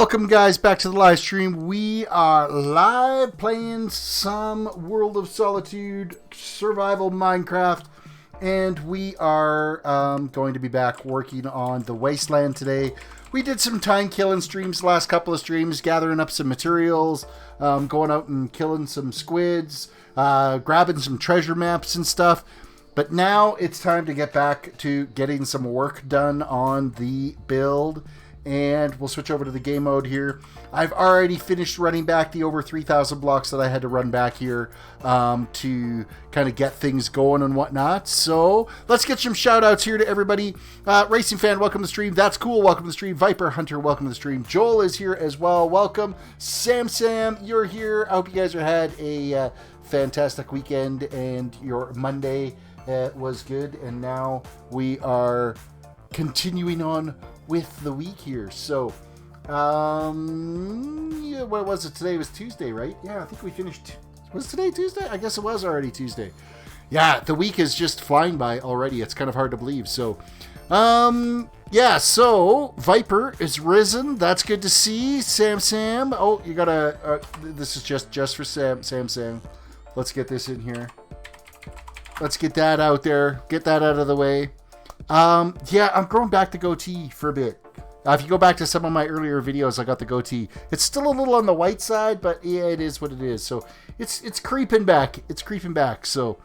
Welcome guys back to the live stream. We are live playing some World of Solitude survival Minecraft, and we are going to be back working on the Wasteland today. We did some time killing streams, last couple of streams, gathering up some materials, going out and killing some squids, grabbing some treasure maps and stuff. But now it's time to get back to getting some work done on the build. And we'll switch over to the game mode here. I've already finished running back the over 3,000 blocks that I had to run back here to kind of get things going and whatnot. So let's get some shout outs here to everybody. Racing Fan, welcome to the stream. That's Cool, welcome to the stream. Viper Hunter, welcome to the stream. Joel is here as well, welcome. Sam, you're here. I hope you guys had a fantastic weekend and your Monday was good. And now we are continuing on with the week here. So yeah, what was it? Today was Tuesday, right? Yeah, I think we finished. Was today Tuesday? I guess it was already Tuesday. Yeah, the week is just flying by already. It's kind of hard to believe. So yeah, so Viper is risen. That's good to see. Sam. Oh, you gotta this is just for Sam. Let's get this in here. Let's get that out there. Get that out of the way. Yeah, I'm growing back the goatee for a bit. If you go back to some of my earlier videos, I got the goatee. It's still a little on the white side, but yeah, it is what it is. So it's creeping back. It's creeping back. So,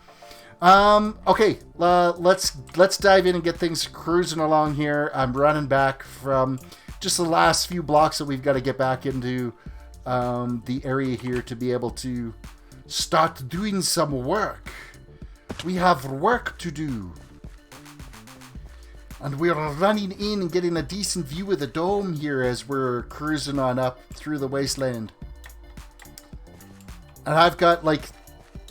okay, let's dive in and get things cruising along here. I'm running back from just the last few blocks that we've got to get back into the area here to be able to start doing some work. We have work to do. And we're running in and getting a decent view of the dome here as we're cruising on up through the Wasteland. And I've got like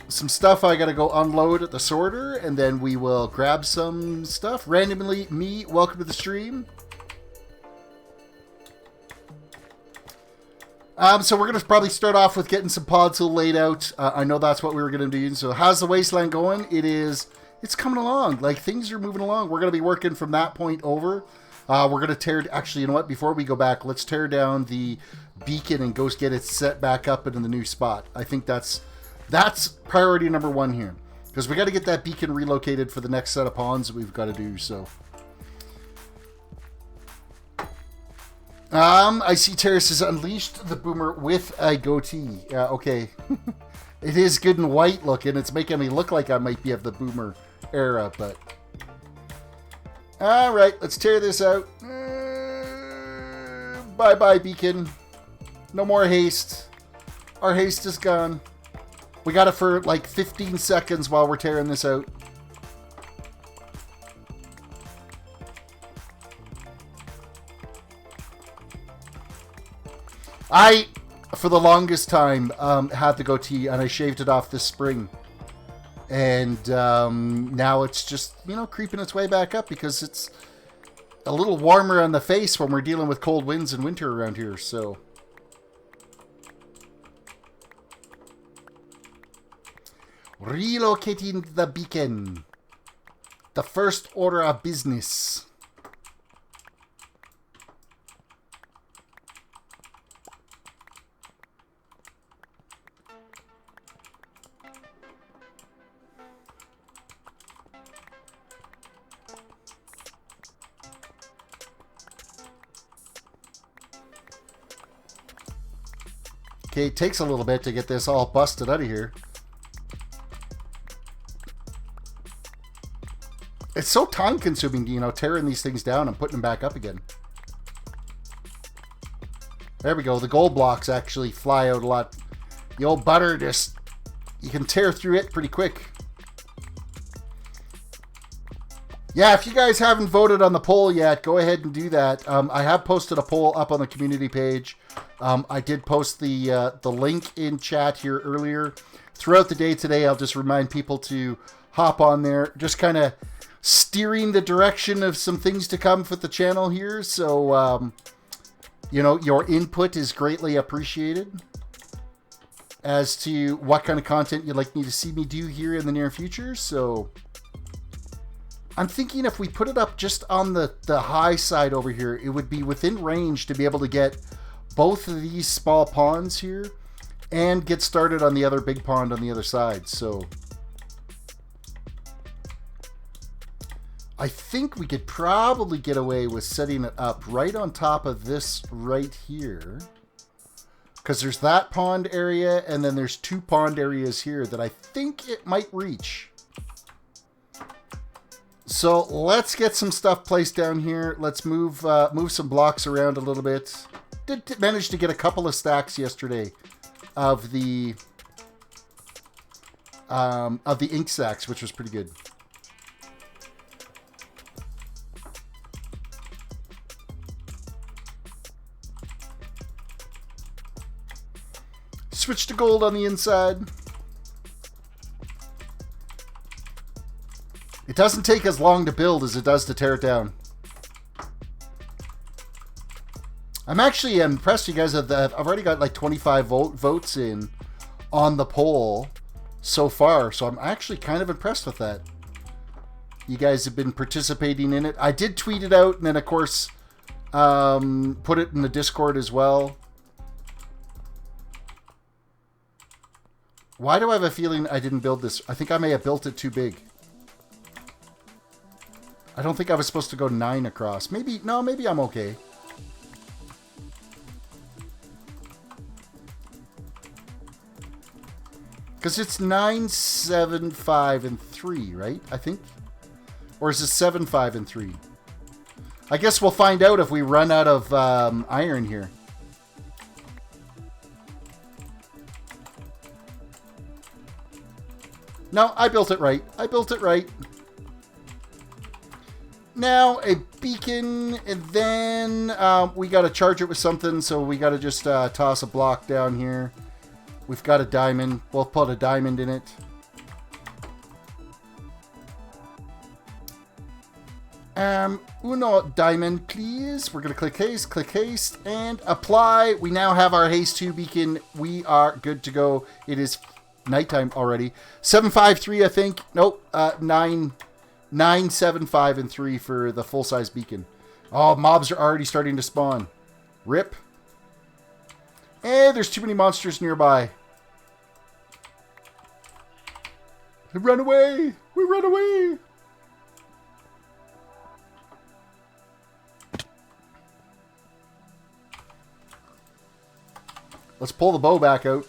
some stuff I gotta go unload at the sorter, and then we will grab some stuff. Randomly, me, welcome to the stream. So we're gonna probably start off with getting some pods laid out. I know that's what we were gonna do. So how's the Wasteland going? It's coming along. Like, things are moving along. We're going to be working from that point over. We're going to tear... Actually, you know what? Before we go back, let's tear down the beacon and go get it set back up into the new spot. I think that's priority number one here. Because we got to get that beacon relocated for the next set of ponds that we've got to do, so... I see Terrace has unleashed the boomer with a goatee. Okay. It is good and white looking. It's making me look like I might be of the boomer era, but... Alright, let's tear this out. Bye-bye, beacon. No more haste. Our haste is gone. We got it for like 15 seconds while we're tearing this out. For the longest time, had the goatee, and I shaved it off this spring. And now it's just, creeping its way back up because it's a little warmer on the face when we're dealing with cold winds and winter around here, so. Relocating the beacon. The first order of business. Okay, it takes a little bit to get this all busted out of here. It's so time consuming, tearing these things down and putting them back up again. There we go. The gold blocks actually fly out a lot. The old butter just, you can tear through it pretty quick. Yeah, if you guys haven't voted on the poll yet, go ahead and do that. I have posted a poll up on the community page. I did post the link in chat here earlier. Throughout the day today, I'll just remind people to hop on there. Just kind of steering the direction of some things to come for the channel here. So, your input is greatly appreciated as to what kind of content you'd like me to see me do here in the near future. So... I'm thinking if we put it up just on the high side over here, it would be within range to be able to get both of these small ponds here and get started on the other big pond on the other side. So I think we could probably get away with setting it up right on top of this right here. Because there's that pond area, and then there's 2 pond areas here that I think it might reach. So let's get some stuff placed down here. Let's move some blocks around a little bit. Did manage to get a couple of stacks yesterday of the ink sacks, which was pretty good. Switch to gold on the inside. It doesn't take as long to build as it does to tear it down. I'm actually impressed you guys have that. I've already got like 25 votes in on the poll so far, so I'm actually kind of impressed with that. You guys have been participating in it. I did tweet it out, and then of course put it in the Discord as well. Why do I have a feeling I didn't build this? I think I may have built it too big. I don't think I was supposed to go 9 across. Maybe, no, maybe I'm okay. Because it's 9, 7, 5, and 3, right? I think. Or is it 7, 5, and 3? I guess we'll find out if we run out of iron here. No, I built it right. I built it right. Now a beacon, and then we got to charge it with something, so we got to just toss a block down here. We've got a diamond. We'll put a diamond in it. Uno diamond, please. We're going to click haste, and apply. We now have our haste 2 beacon. We are good to go. It is nighttime already. 753, I think. Nope. 9, 7, 5, and 3 for the full-size beacon. Oh, mobs are already starting to spawn. Rip. There's too many monsters nearby. They run away. We run away. Let's pull the bow back out.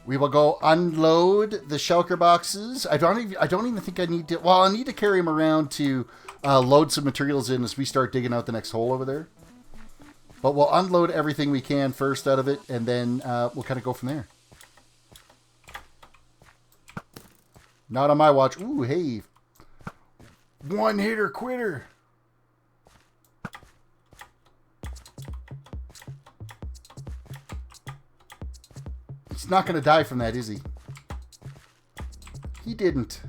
We will go unload the shulker boxes. I don't even think I need to. Well, I need to carry them around to load some materials in as we start digging out the next hole over there. But we'll unload everything we can first out of it, and then we'll kind of go from there. Not on my watch. Ooh, hey. One hitter quitter. He's not going to die from that, is he? He didn't.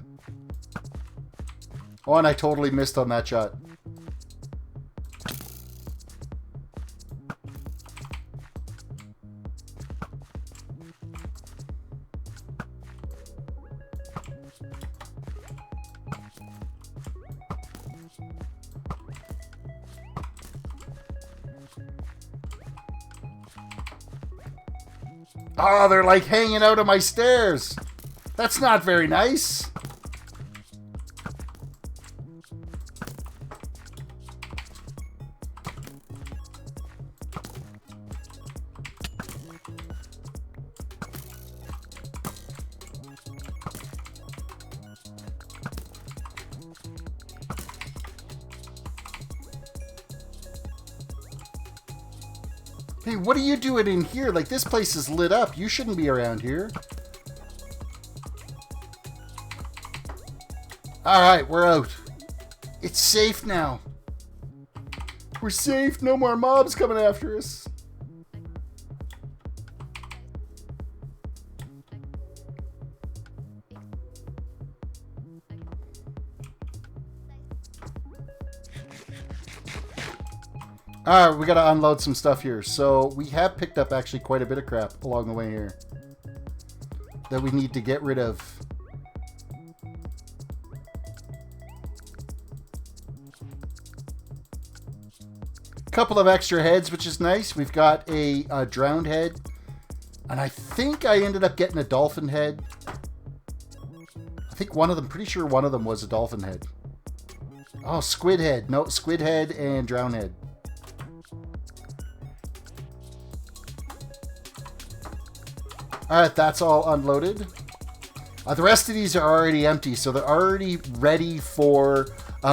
Oh, and I totally missed on that shot. Oh, they're like hanging out on my stairs. That's not very nice. Hey, what are you doing in here? Like, this place is lit up. You shouldn't be around here. Alright, we're out. It's safe now. We're safe. No more mobs coming after us. All right, we got to unload some stuff here. So we have picked up actually quite a bit of crap along the way here that we need to get rid of. Couple of extra heads, which is nice. We've got a drowned head, and I think I ended up getting a dolphin head. I think one of them, pretty sure one of them was a dolphin head. Oh, squid head. No, squid head and drowned head. Alright, that's all unloaded. The rest of these are already empty, so they're already ready for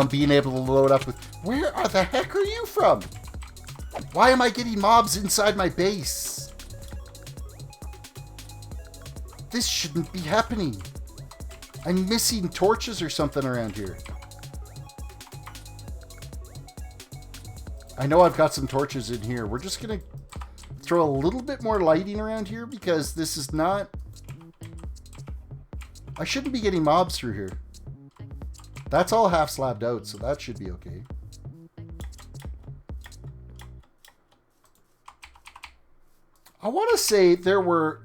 being able to load up with... Where the heck are you from? Why am I getting mobs inside my base? This shouldn't be happening. I'm missing torches or something around here. I know I've got some torches in here. We're just going to throw a little bit more lighting around here because this is not... I shouldn't be getting mobs through here. That's all half slabbed out, so that should be okay. I want to say there were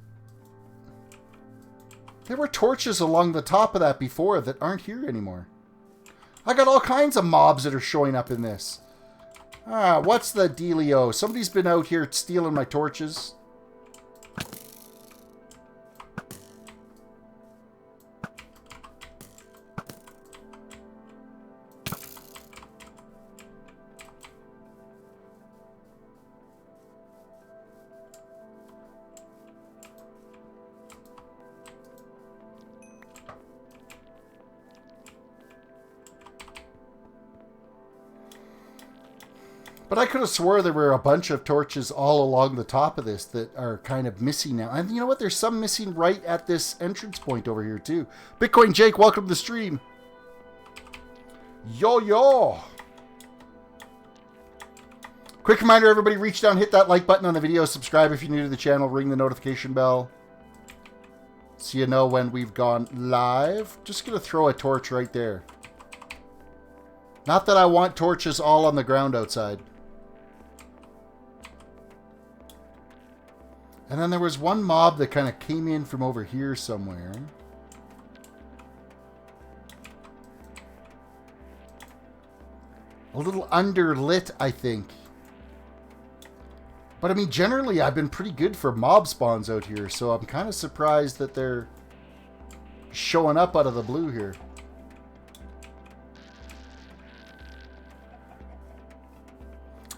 torches along the top of that before that aren't here anymore. I got all kinds of mobs that are showing up in this. Ah, what's the dealio? Somebody's been out here stealing my torches. But I could have swore there were a bunch of torches all along the top of this that are kind of missing now. And you know what? There's some missing right at this entrance point over here too. Bitcoin Jake, welcome to the stream. Yo, yo. Quick reminder, everybody, reach down, hit that like button on the video, subscribe if you're new to the channel, ring the notification bell so you know when we've gone live. Just going to throw a torch right there. Not that I want torches all on the ground outside. And then there was one mob that kind of came in from over here somewhere. A little underlit, I think. But I mean, generally I've been pretty good for mob spawns out here, so I'm kind of surprised that they're showing up out of the blue here.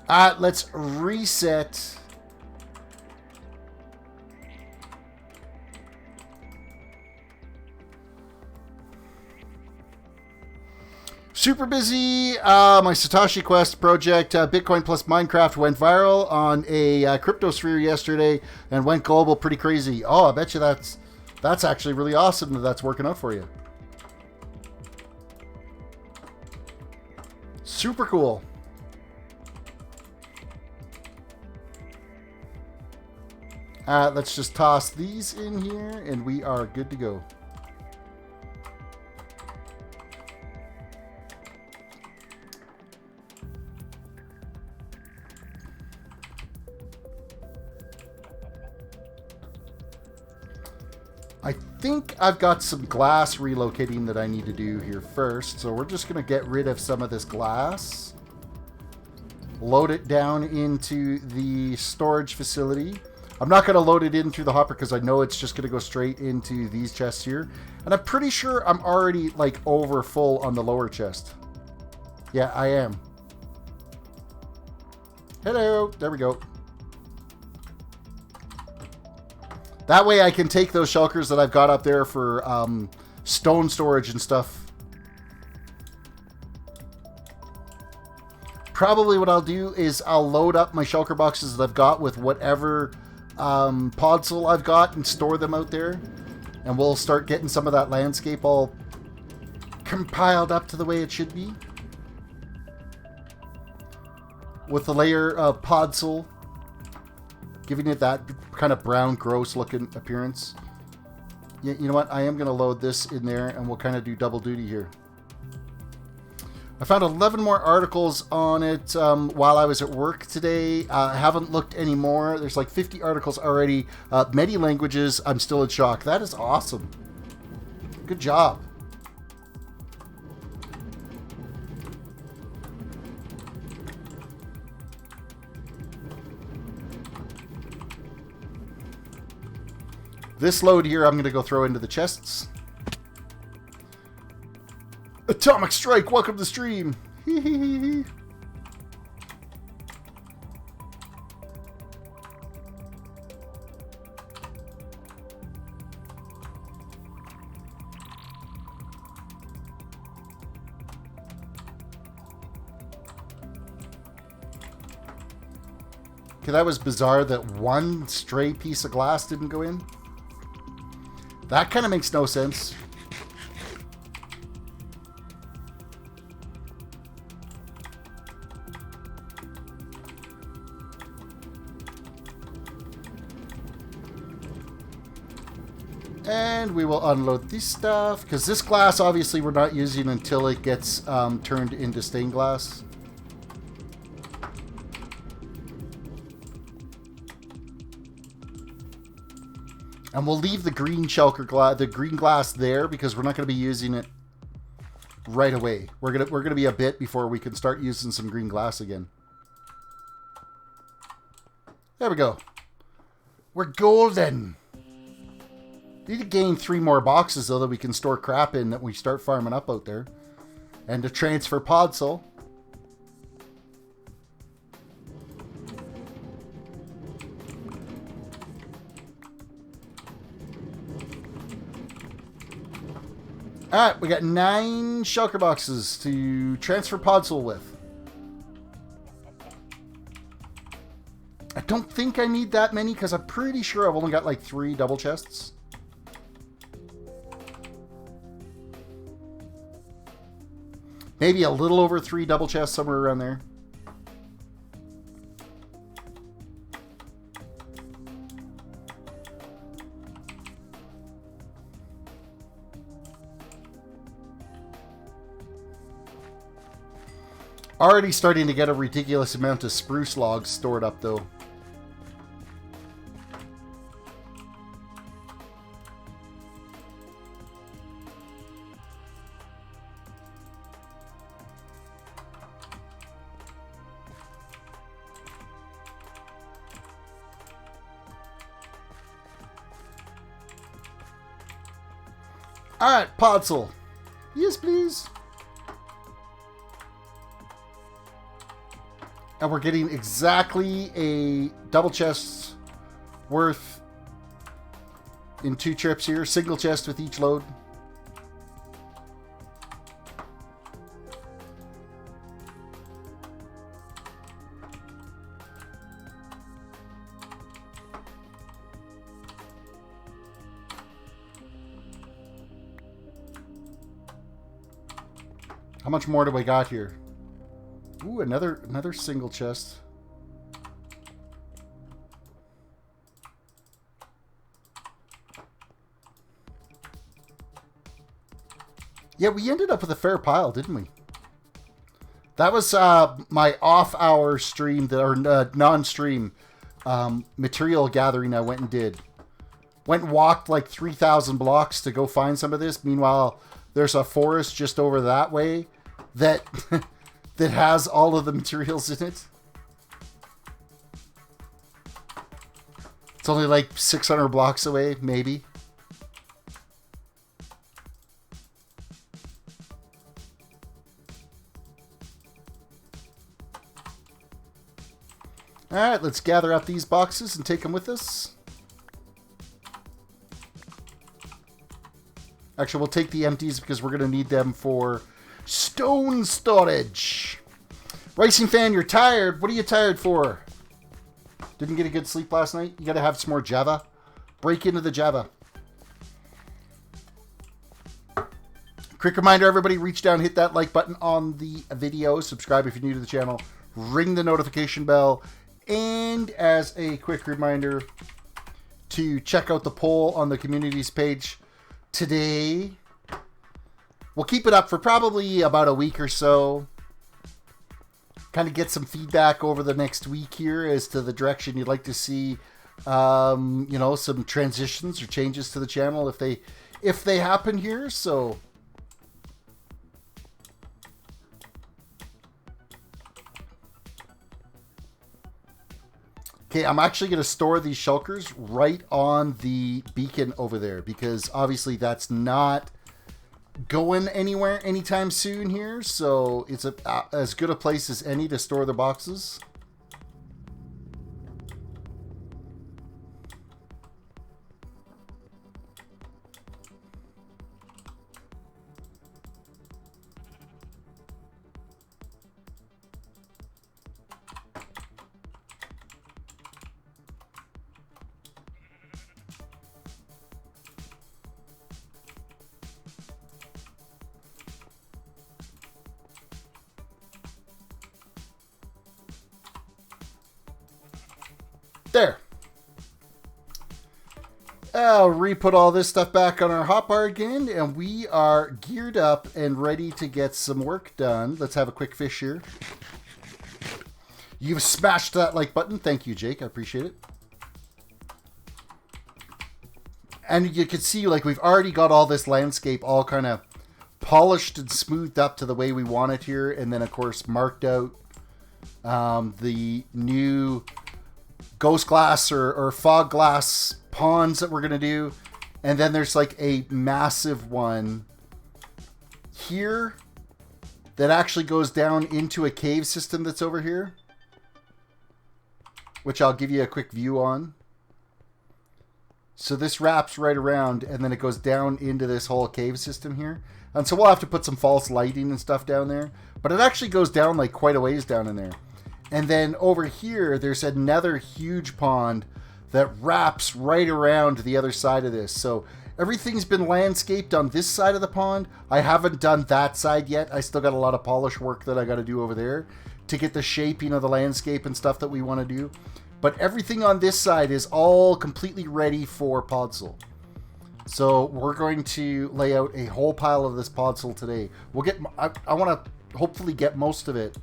Let's reset. Super busy. My Satoshi Quest project, Bitcoin plus Minecraft, went viral on a cryptosphere yesterday and went global pretty crazy. Oh, I bet you that's actually really awesome that that's working out for you. Super cool. Let's just toss these in here and we are good to go. I think I've got some glass relocating that I need to do here first. So we're just going to get rid of some of this glass. Load it down into the storage facility. I'm not going to load it in through the hopper because I know it's just going to go straight into these chests here. And I'm pretty sure I'm already like over full on the lower chest. Yeah, I am. Hello. There we go. That way I can take those shulkers that I've got up there for stone storage and stuff. Probably what I'll do is I'll load up my shulker boxes that I've got with whatever podzol I've got and store them out there. And we'll start getting some of that landscape all compiled up to the way it should be. With a layer of podzol, giving it that kind of brown, gross looking appearance. You know what? I am going to load this in there and we'll kind of do double duty here. I found 11 more articles on it while I was at work today. I haven't looked anymore. There's like 50 articles already. Many languages. I'm still in shock. That is awesome. Good job. This load here I'm going to go throw into the chests. Atomic Strike, welcome to the stream. Okay, that was bizarre that one stray piece of glass didn't go in. That kind of makes no sense. And we will unload this stuff, because this glass obviously we're not using until it gets turned into stained glass. And we'll leave the green shulker glass, the green glass there, because we're not going to be using it right away. We're gonna be a bit before we can start using some green glass again. There we go. We're golden. Need to gain 3 more boxes though that we can store crap in that we start farming up out there, and to transfer podzol. Alright, we got 9 shulker boxes to transfer podzol with. I don't think I need that many because I'm pretty sure I've only got like 3 double chests. Maybe a little over 3 double chests, somewhere around there. Already starting to get a ridiculous amount of spruce logs stored up though. Alright, podzol. Yes, please. And we're getting exactly a double chest worth in 2 trips here. Single chest with each load. How much more do we got here? Ooh, another single chest. Yeah, we ended up with a fair pile, didn't we? That was my off-hour stream, or non-stream material gathering I went and did. Went and walked like 3,000 blocks to go find some of this. Meanwhile, there's a forest just over that way that that has all of the materials in it. It's only like 600 blocks away, maybe. Alright, let's gather up these boxes and take them with us. Actually, we'll take the empties because we're going to need them for stone storage. Racing fan, you're tired. What are you tired for? Didn't get a good sleep last night? You got to have some more Java. Break into the Java. Quick reminder, everybody, reach down, hit that like button on the video. Subscribe if you're new to the channel. Ring the notification bell. And as a quick reminder, to check out the poll on the communities page. Today, we'll keep it up for probably about a week or so. Kind of get some feedback over the next week here as to the direction you'd like to see. You know, some transitions or changes to the channel if they happen here. So okay, I'm actually going to store these shulkers right on the beacon over there because obviously that's not going anywhere anytime soon here. So it's as good a place as any to store the boxes. There. I'll re-put all this stuff back on our hotbar again, and we are geared up and ready to get some work done. Let's have a quick fish here. You've smashed that like button. Thank you, Jake. I appreciate it. And you can see, like, we've already got all this landscape all kind of polished and smoothed up to the way we want it here. And then, of course, marked out the new ghost glass or fog glass ponds that we're going to do. And then there's like a massive one here that actually goes down into a cave system that's over here, which I'll give you a quick view on. So this wraps right around and then it goes down into this whole cave system here. And so we'll have to put some false lighting and stuff down there, but it actually goes down like quite a ways down in there. And then over here, there's another huge pond that wraps right around the other side of this. So everything's been landscaped on this side of the pond. I haven't done that side yet. I still got a lot of polish work that I got to do over there to get the shaping of the landscape and stuff that we want to do. But everything on this side is all completely ready for podzol. So we're going to lay out a whole pile of this podzol today. We'll get, I want to hopefully get most of it.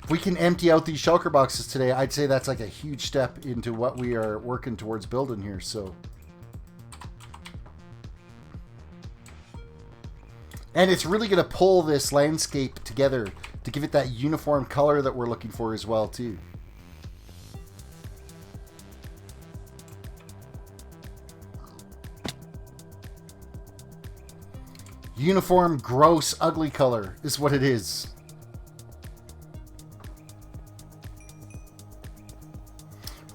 If we can empty out these shulker boxes today, I'd say that's like a huge step into what we are working towards building here. So, and it's really going to pull this landscape together to give it that uniform color that we're looking for as well too. Uniform, gross, ugly color is what it is.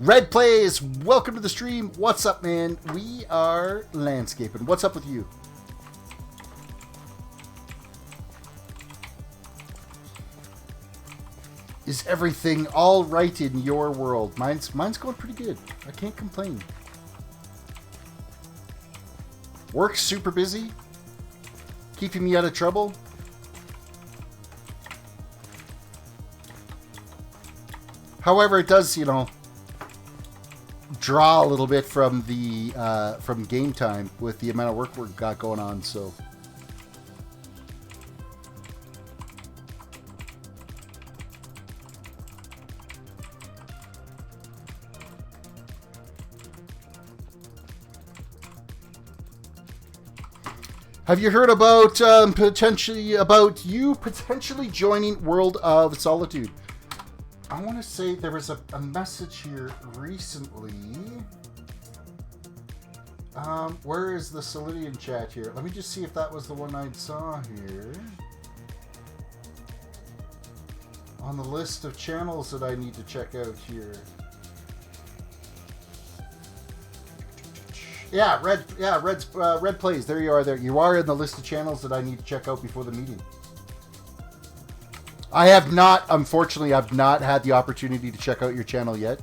LetsPlay, welcome to the stream. What's up, man? We are landscaping. What's up with you? Is everything all right in your world? Mine's going pretty good. I can't complain. Work's super busy, keeping me out of trouble. However, it does, you know, draw a little bit from the from game time with the amount of work we've got going on. So have you heard about potentially joining World of Solitude? I want to say there was a message here recently. Where is the Solitude chat here? Let me just see if that was the one I saw here. On the list of channels that I need to check out here. Yeah, Red Plays. There you are. There you are in the list of channels that I need to check out before the meeting. I have not, unfortunately, I've not had the opportunity to check out your channel yet.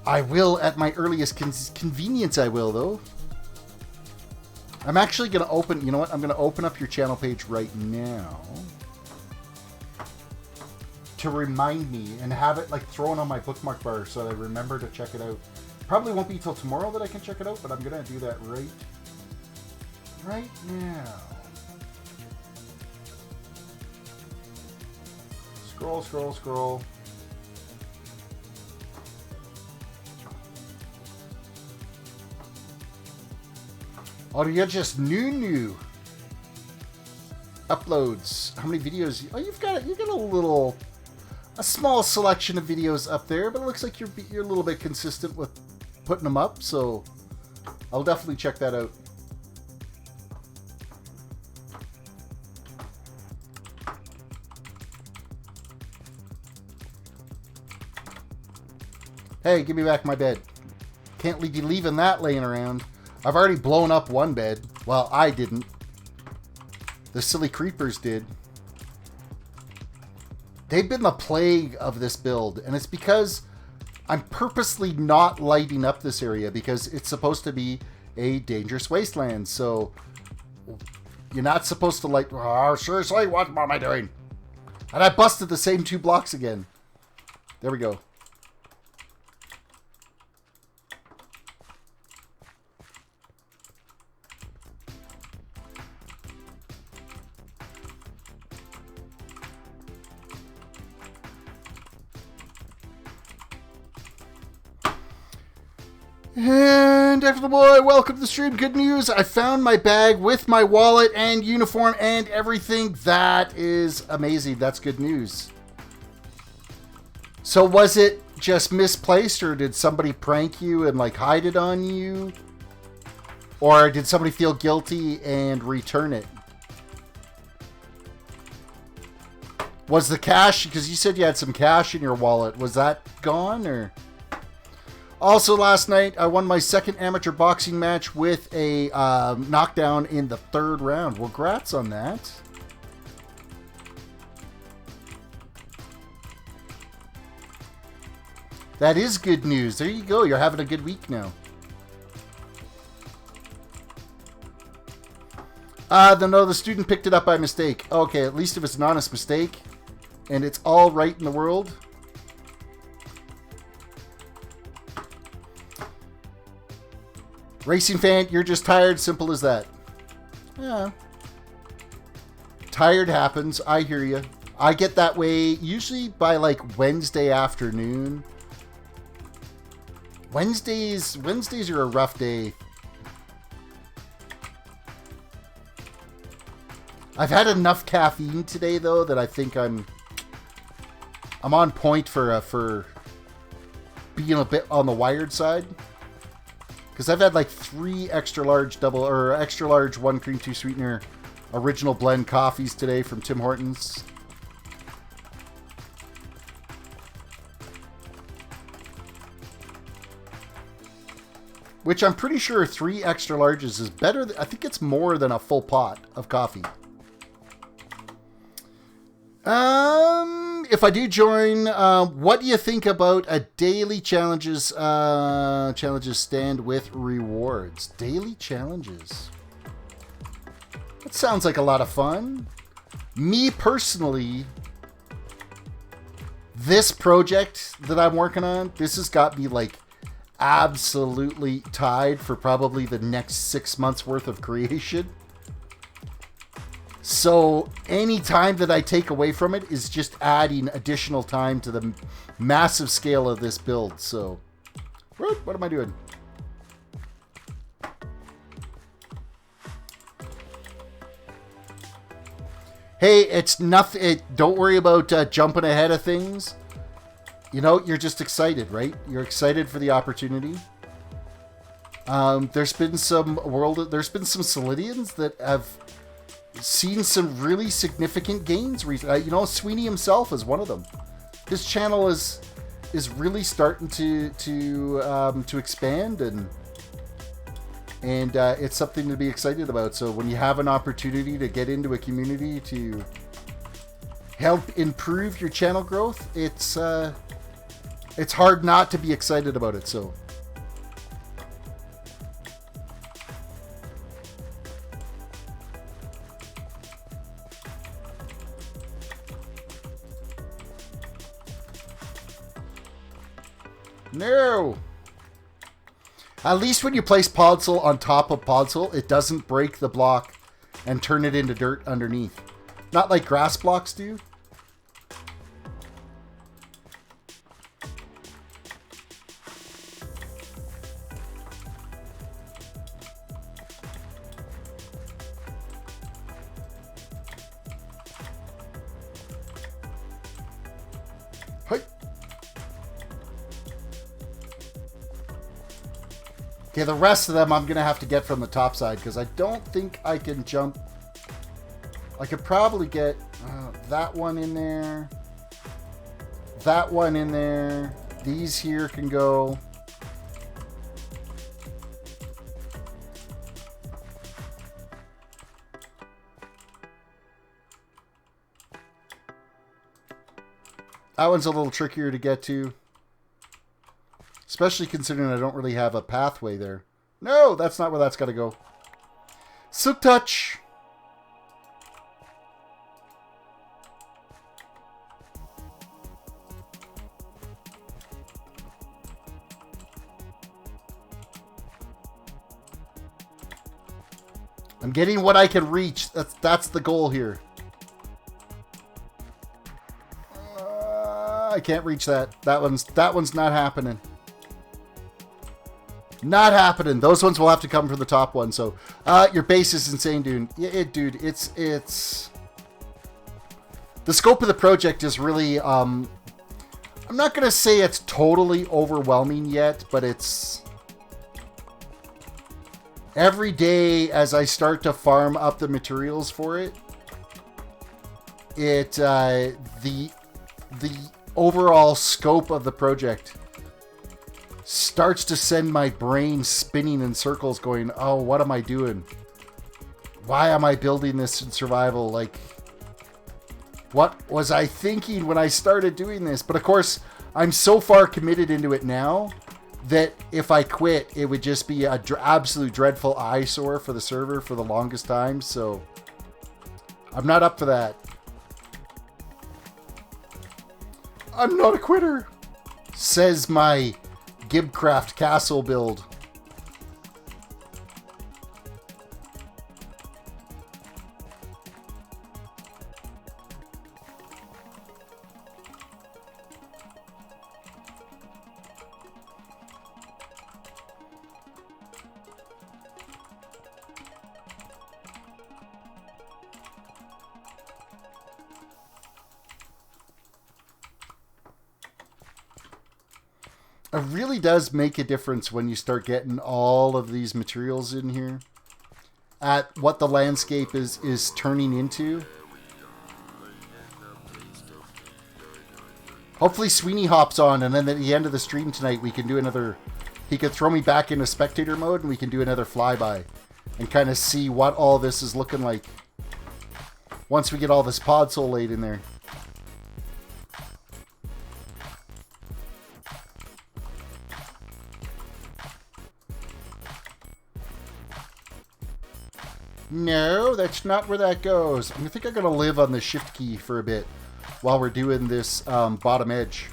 I will at my earliest convenience, I will, though. I'm actually going to open, you know what? I'm going to open up your channel page right now to remind me and have it like thrown on my bookmark bar so that I remember to check it out. Probably won't be till tomorrow that I can check it out, but I'm going to do that right right now. Scroll, scroll, scroll. Oh, you're just new uploads. How many videos? Oh, you got a small selection of videos up there, but it looks like you're a little bit consistent with putting them up. So I'll definitely check that out. Hey, give me back my bed. Can't be leaving that laying around. I've already blown up one bed. Well, I didn't. The silly creepers did. They've been the plague of this build, and it's because I'm purposely not lighting up this area because it's supposed to be a dangerous wasteland. So you're not supposed to light. Oh, seriously, what am I doing? And I busted the same 2 blocks again. There we go. And after the boy, welcome to the stream. Good news, I found my bag with my wallet and uniform and everything. That is amazing. That's good news. So was it just misplaced, or did somebody prank you and like hide it on you? Or did somebody feel guilty and return it? Was the cash, because you said you had some cash in your wallet, was that gone or? Also, last night, I won my second amateur boxing match with a knockdown in the 3rd round. Well, congrats on that. That is good news. There you go. You're having a good week now. No, the student picked it up by mistake. Okay, at least it was an honest mistake. And it's all right in the world. Racing fan, you're just tired. Simple as that. Yeah. Tired happens. I hear you. I get that way usually by like Wednesday afternoon. Wednesdays are a rough day. I've had enough caffeine today though that I think I'm on point for being a bit on the wired side. Because I've had like 3 extra large extra large 1 cream 2 sweetener original blend coffees today from Tim Hortons. Which I'm pretty sure 3 extra larges is better. I think it's more than a full pot of coffee. If I do join, what do you think about a daily challenges stand with rewards? Daily challenges. That sounds like a lot of fun. Me personally, this project that I'm working on, this has got me like absolutely tied for probably the next 6 months worth of creation. So any time that I take away from it is just adding additional time to the massive scale of this build. So, what am I doing? Hey, it's nothing. Don't worry about jumping ahead of things. You know, you're just excited, right? You're excited for the opportunity. There's been some Solidians that have seen some really significant gains recently. You know, Sweeney himself is one of them. His channel is really starting to expand, and it's something to be excited about. So when you have an opportunity to get into a community to help improve your channel growth, it's hard not to be excited about it. So. No. At least when you place podzol on top of podzol, it doesn't break the block and turn it into dirt underneath. Not like grass blocks do. Okay, the rest of them I'm going to have to get from the top side because I don't think I can jump. I could probably get that one in there. That one in there. These here can go. That one's a little trickier to get to. Especially considering I don't really have a pathway there. No, that's not where that's got to go. Silk Touch. I'm getting what I can reach. That's the goal here. I can't reach that. That one's not happening. Not happening. Those ones will have to come from the top one. So, your base is insane, dude. Yeah, dude, it's the scope of the project is really. I'm not gonna say it's totally overwhelming yet, but it's every day as I start to farm up the materials for it. The overall scope of the project starts to send my brain spinning in circles going, oh, what am I doing? Why am I building this in survival? Like, what was I thinking when I started doing this? But of course, I'm so far committed into it now that if I quit, it would just be an absolute dreadful eyesore for the server for the longest time. So I'm not up for that. I'm not a quitter, says my Gibcraft castle build. It really does make a difference when you start getting all of these materials in here at what the landscape is turning into. Hopefully Sweeney hops on, and then at the end of the stream tonight we can do another. He could throw me back into spectator mode and we can do another flyby and kind of see what all this is looking like once we get all this podzol laid in there. No, that's not where that goes. I think I'm going to live on the shift key for a bit while we're doing this bottom edge.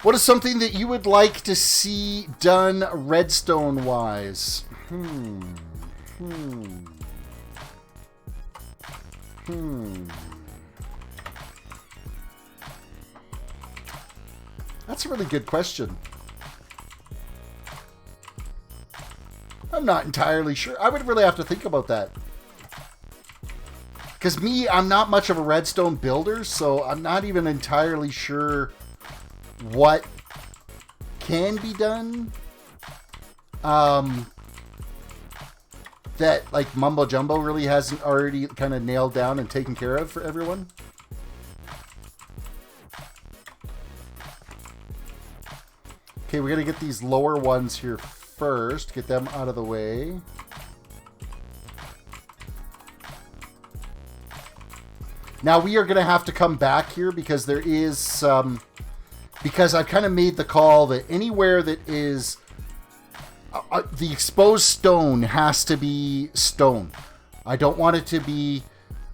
What is something that you would like to see done redstone-wise? That's a really good question. I'm not entirely sure. I would really have to think about that. Because I'm not much of a redstone builder, so I'm not even entirely sure what can be done. That, like, Mumbo Jumbo really hasn't already kind of nailed down and taken care of for everyone. Okay, we're going to get these lower ones here first, get them out of the way. Now we are going to have to come back here because there is some, because I've kind of made the call that anywhere that is the exposed stone has to be stone. I don't want it to be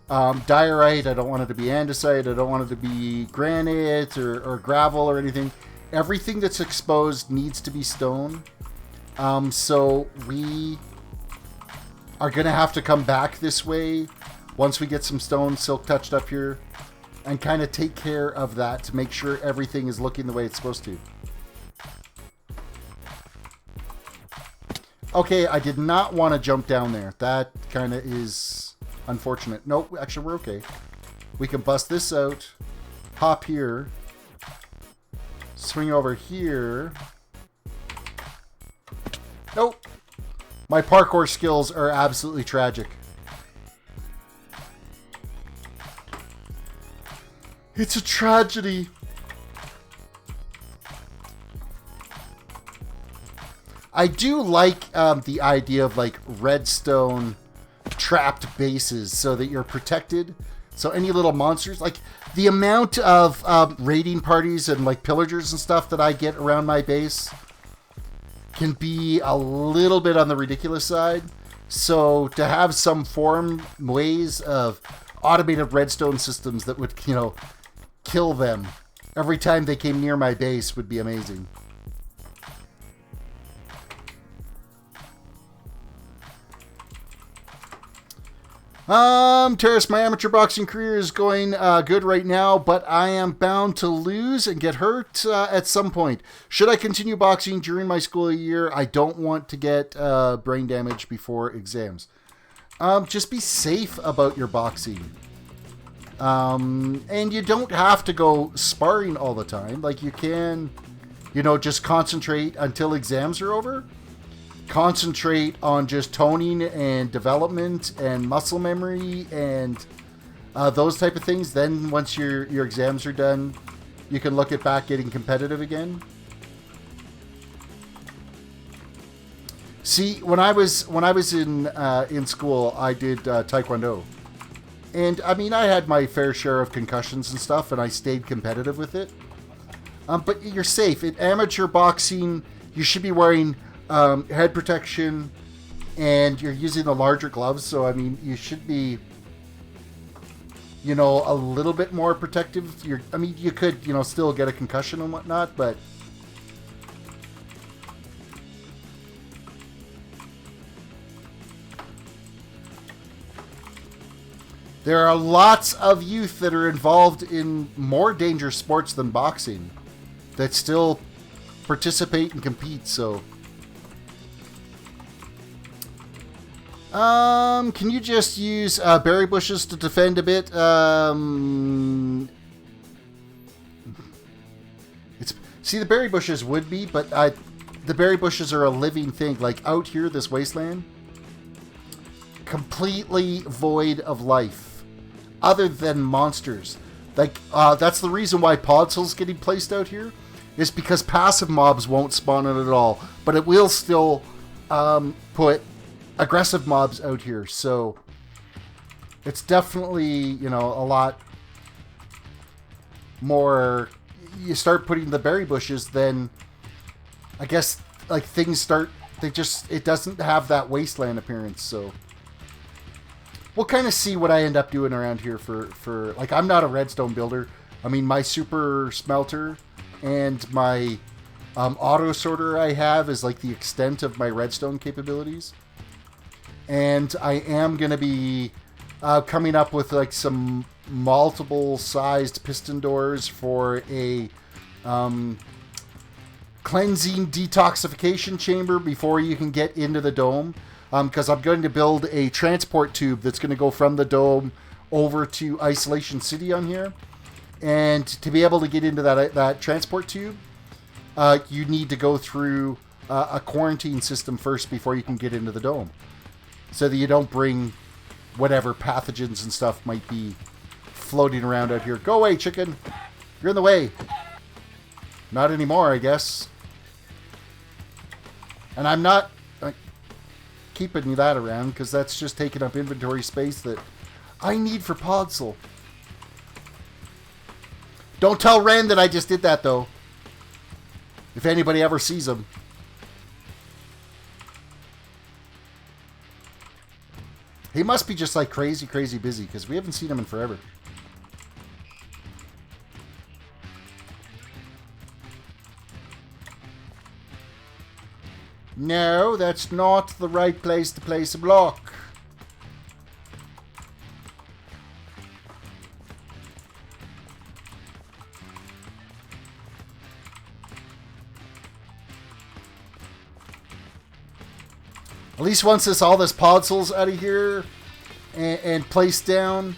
diorite, I don't want it to be andesite, I don't want it to be granite or gravel or anything. everything that's exposed needs to be stone. So we are going to have to come back this way once we get some stone silk touched up here and kind of take care of that to make sure everything is looking the way it's supposed to. Okay, I did not want to jump down there. That kind of is unfortunate. Nope, actually we're okay. We can bust this out, hop here, swing over here. Nope. My parkour skills are absolutely tragic. It's a tragedy. I do like the idea of like redstone trapped bases so that you're protected. So any little monsters, like the amount of raiding parties and like pillagers and stuff that I get around my base can be a little bit on the ridiculous side. So to have some ways of automated redstone systems that would, you know, kill them every time they came near my base would be amazing. Terrace, my amateur boxing career is going good right now, but I am bound to lose and get hurt at some point. Should I continue boxing during my school year? I don't want to get brain damage before exams. Just be safe about your boxing. And you don't have to go sparring all the time. Like you can, you know, just concentrate until exams are over. Concentrate on just toning and development and muscle memory and those type of things. Then once your exams are done, you can look at back getting competitive again. See, when I was in school, I did Taekwondo, and I mean I had my fair share of concussions and stuff, and I stayed competitive with it. But you're safe in amateur boxing. You should be wearing head protection, and you're using the larger gloves, so I mean you should be, you know, a little bit more protective. I mean you could, you know, still get a concussion and whatnot, but there are lots of youth that are involved in more dangerous sports than boxing that still participate and compete, so can you just use berry bushes to defend a bit? See, the berry bushes would be, but the berry bushes are a living thing. Like out here, this wasteland, completely void of life, other than monsters. Like that's the reason why podsil's getting placed out here, is because passive mobs won't spawn in at all, but it will still put aggressive mobs out here, so it's definitely, you know, a lot more. You start putting the berry bushes, then I guess like things start, it doesn't have that wasteland appearance. So we'll kind of see what I end up doing around here for like, I'm not a redstone builder. I mean, my super smelter and my auto sorter I have is like the extent of my redstone capabilities. And I am going to be coming up with like some multiple sized piston doors for a cleansing detoxification chamber before you can get into the dome. Because I'm going to build a transport tube that's going to go from the dome over to Isolation City on here. And to be able to get into that transport tube, you need to go through a quarantine system first before you can get into the dome, so that you don't bring whatever pathogens and stuff might be floating around out here. Go away, chicken. You're in the way. Not anymore, I guess. And I'm not keeping that around, because that's just taking up inventory space that I need for Podsil. Don't tell Ren that I just did that, though. If anybody ever sees him. He must be just like crazy, crazy busy, because we haven't seen him in forever. No, that's not the right place to place a block. At least once all this podsel's out of here and placed down,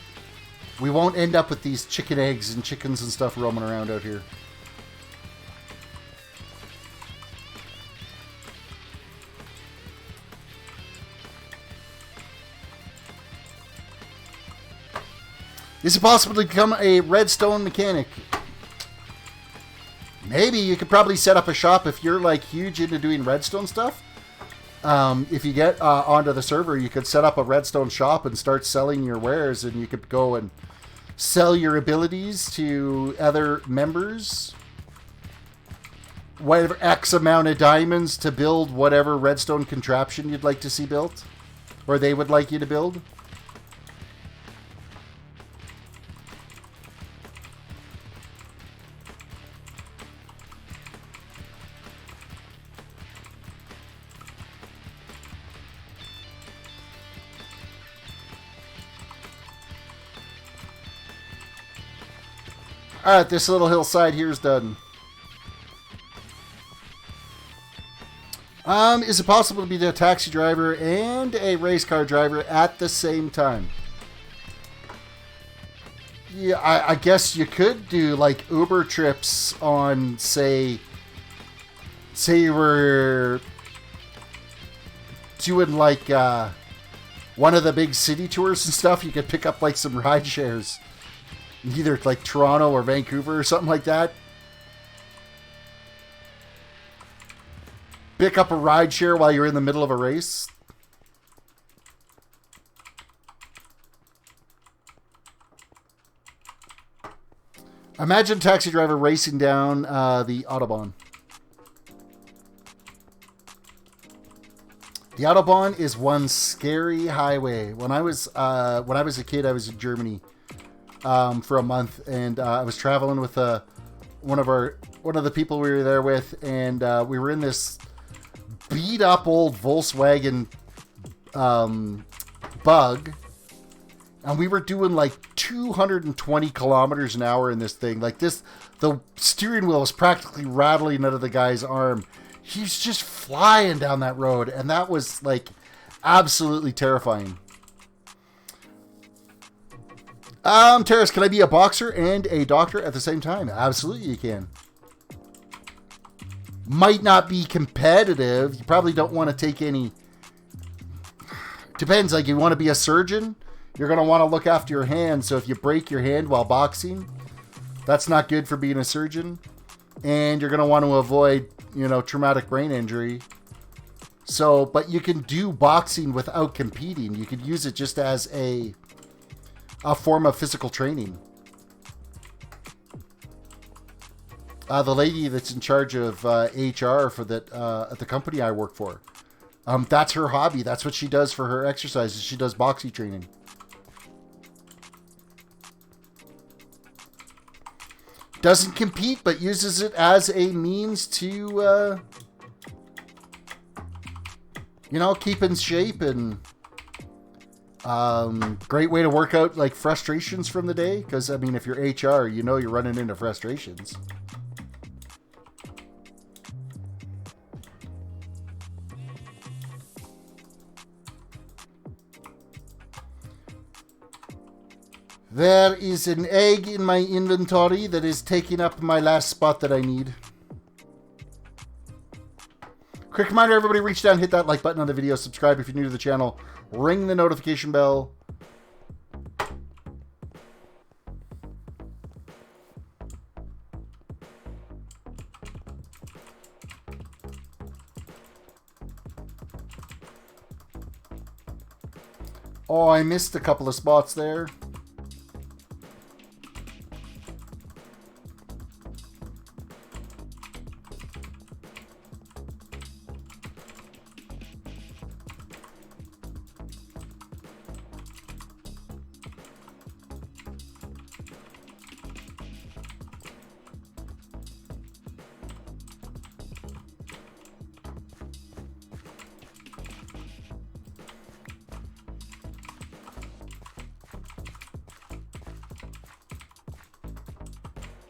we won't end up with these chicken eggs and chickens and stuff roaming around out here. Is it possible to become a redstone mechanic? Maybe. You could probably set up a shop if you're like huge into doing redstone stuff. If you get onto the server, you could set up a redstone shop and start selling your wares, and you could go and sell your abilities to other members. Whatever X amount of diamonds to build whatever redstone contraption you'd like to see built, or they would like you to build. Alright, this little hillside here is done. Is it possible to be a taxi driver and a race car driver at the same time? Yeah, I guess you could do like Uber trips on, say you were doing like one of the big city tours and stuff. You could pick up like some ride shares. Either like Toronto or Vancouver or something like that. Pick up a ride share while you're in the middle of a race. Imagine a taxi driver racing down the Autobahn. The Autobahn is one scary highway. When I was a kid, I was in Germany for a month, and I was traveling with one of the people we were there with, and we were in this beat up old Volkswagen Bug, and we were doing like 220 kilometers an hour in this thing. Like this, the steering wheel was practically rattling out of the guy's arm. He's just flying down that road, and that was like absolutely terrifying. Terris, can I be a boxer and a doctor at the same time? Absolutely you can. Might not be competitive. You probably don't want to take any... Depends, like you want to be a surgeon, you're going to want to look after your hand, so if you break your hand while boxing, that's not good for being a surgeon. And you're going to want to avoid, traumatic brain injury. So, but you can do boxing without competing. You could use it just as a form of physical training. The lady that's in charge of HR for that at the company I work for, that's her hobby. That's what she does for her exercises. She does boxing training. Doesn't compete, but uses it as a means to, keep in shape, and great way to work out like frustrations from the day. Because I mean, if you're HR, you're running into frustrations. There is an egg in my inventory that is taking up my last spot that I need. Quick reminder, everybody, reach down, hit that like button on the video, subscribe if you're new to the channel, ring the notification bell. Oh, I missed a couple of spots there.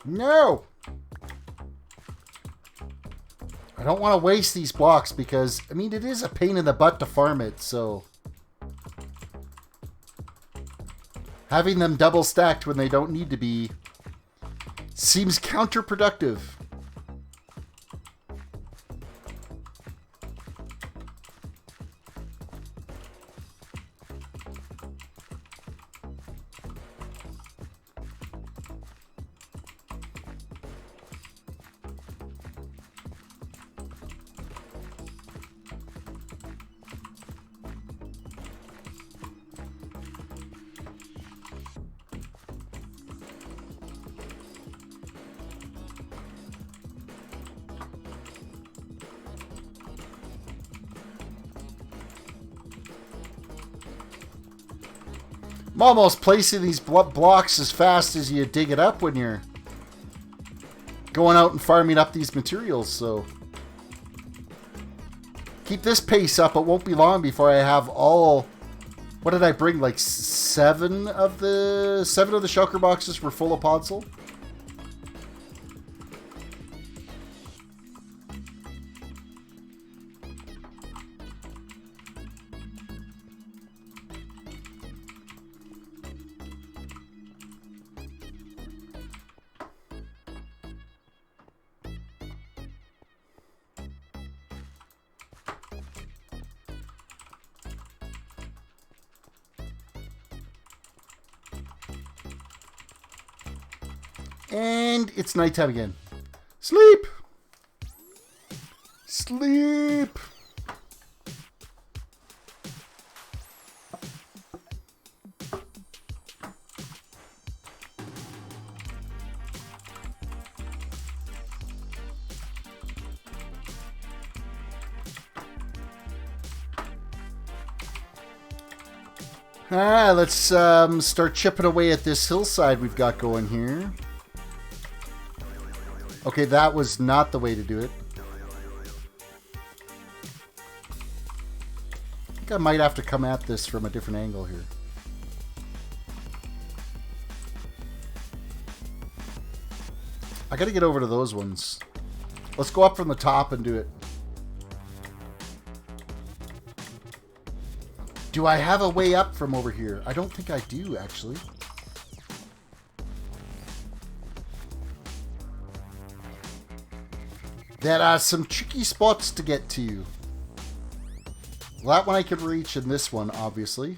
No! I don't want to waste these blocks because, I mean, it is a pain in the butt to farm it, so... having them double stacked when they don't need to be seems counterproductive. I'm almost placing these blocks as fast as you dig it up when you're going out and farming up these materials, so keep this pace up. It won't be long before I have all... what did I bring? Like seven of the shulker boxes were full of podzol? And it's nighttime again. Sleep! Sleep! Alright, let's start chipping away at this hillside we've got going here. Okay, that was not the way to do it. I think I might have to come at this from a different angle here. I gotta get over to those ones. Let's go up from the top and do it. Do I have a way up from over here? I don't think I do, actually. There are some tricky spots to get to. Well, that one I could reach, and this one, obviously.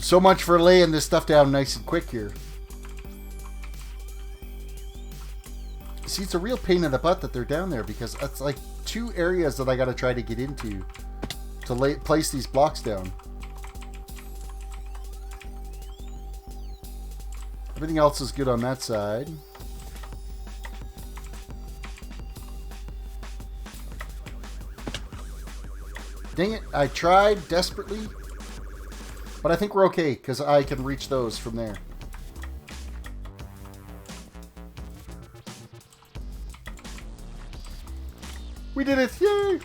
So much for laying this stuff down nice and quick here. See, it's a real pain in the butt that they're down there because it's like two areas that I got to try to get into to place these blocks down. Everything else is good on that side. Dang it, I tried desperately. But I think we're okay, because I can reach those from there. We did it! Yay!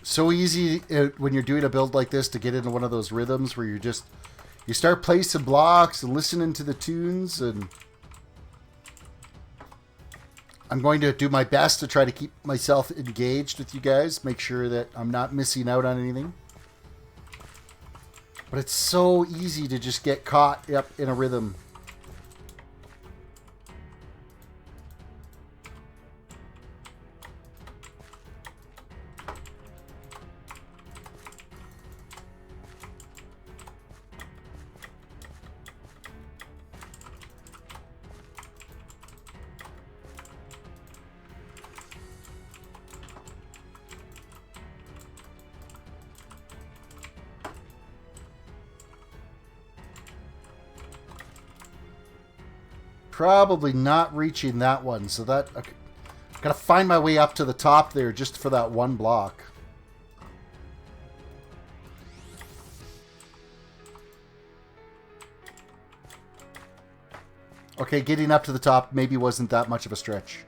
So easy when you're doing a build like this to get into one of those rhythms where you start placing blocks and listening to the tunes, and I'm going to do my best to try to keep myself engaged with you guys, make sure that I'm not missing out on anything. But it's so easy to just get caught up in a rhythm. Probably not reaching that one, so that... Okay. Gotta find my way up to the top there just for that one block. Okay, getting up to the top maybe wasn't that much of a stretch.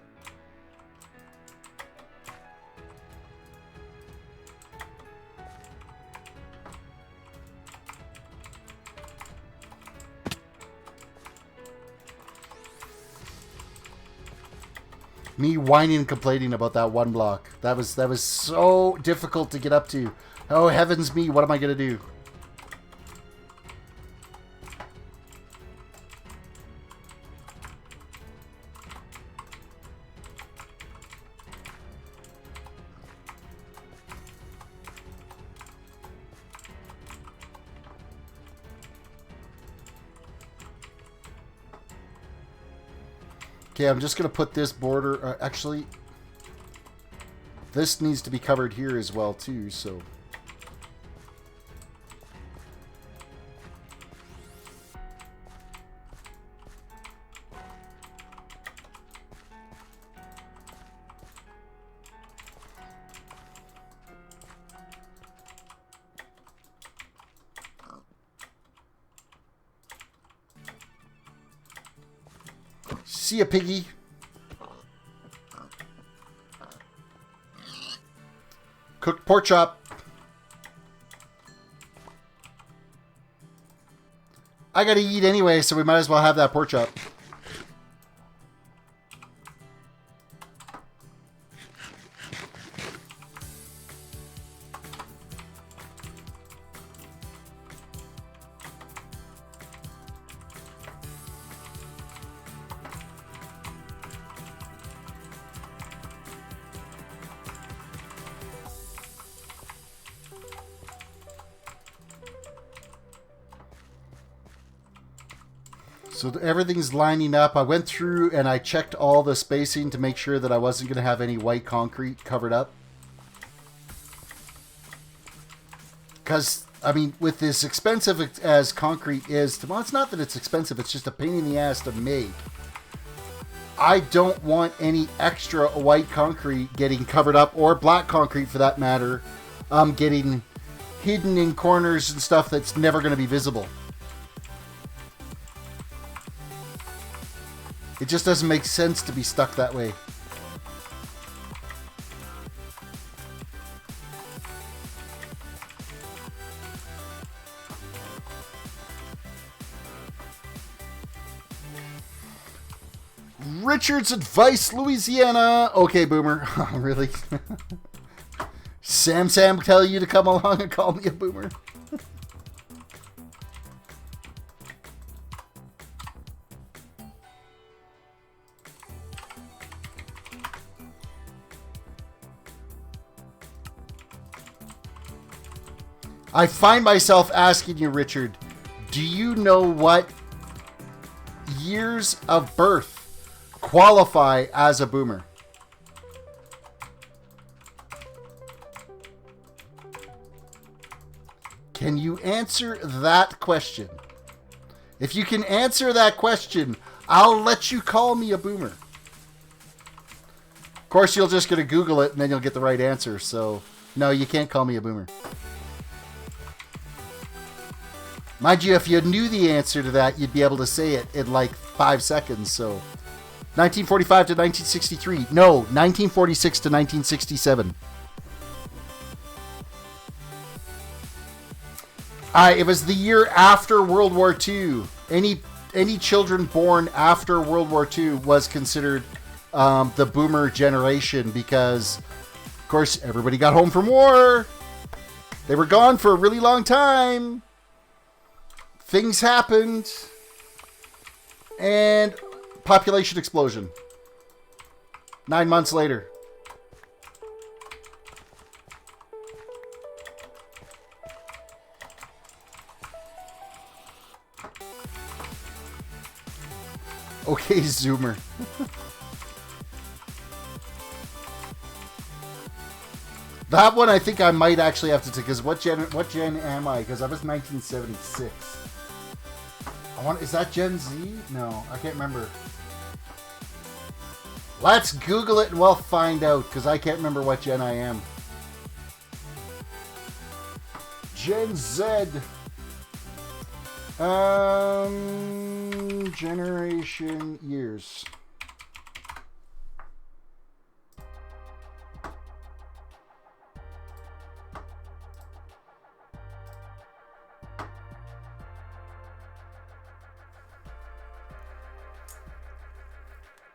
Me whining and complaining about that one block. That was so difficult to get up to. Oh, heavens me, what am I going to do? Okay, I'm just going to put this border... actually, this needs to be covered here as well, too, so... See ya, piggy. Cooked pork chop. I gotta eat anyway, so we might as well have that pork chop. So everything's lining up. I went through and I checked all the spacing to make sure that I wasn't going to have any white concrete covered up. Because, I mean, with as expensive as concrete is, well, it's not that it's expensive, it's just a pain in the ass to make. I don't want any extra white concrete getting covered up, or black concrete for that matter, getting hidden in corners and stuff that's never going to be visible. It just doesn't make sense to be stuck that way. Richard's Advice, Louisiana. Okay, Boomer. Really? Sam tell you to come along and call me a boomer? I find myself asking you, Richard, do you know what years of birth qualify as a boomer? Can you answer that question? If you can answer that question, I'll let you call me a boomer. Of course, you're just going to Google it and then you'll get the right answer. So, no, you can't call me a boomer. Mind you, if you knew the answer to that, you'd be able to say it in like 5 seconds. So, 1945 to 1963. No, 1946 to 1967. It was the year after World War II. Any children born after World War II was considered the boomer generation because, of course, everybody got home from war. They were gone for a really long time. Things happened, and population explosion. 9 months later. Okay, Zoomer. That one I think I might actually have to take, because what gen am I? Because I was 1976. Is that Gen Z? No, I can't remember. Let's Google it and we'll find out, because I can't remember what gen I am. Gen Z. Generation years.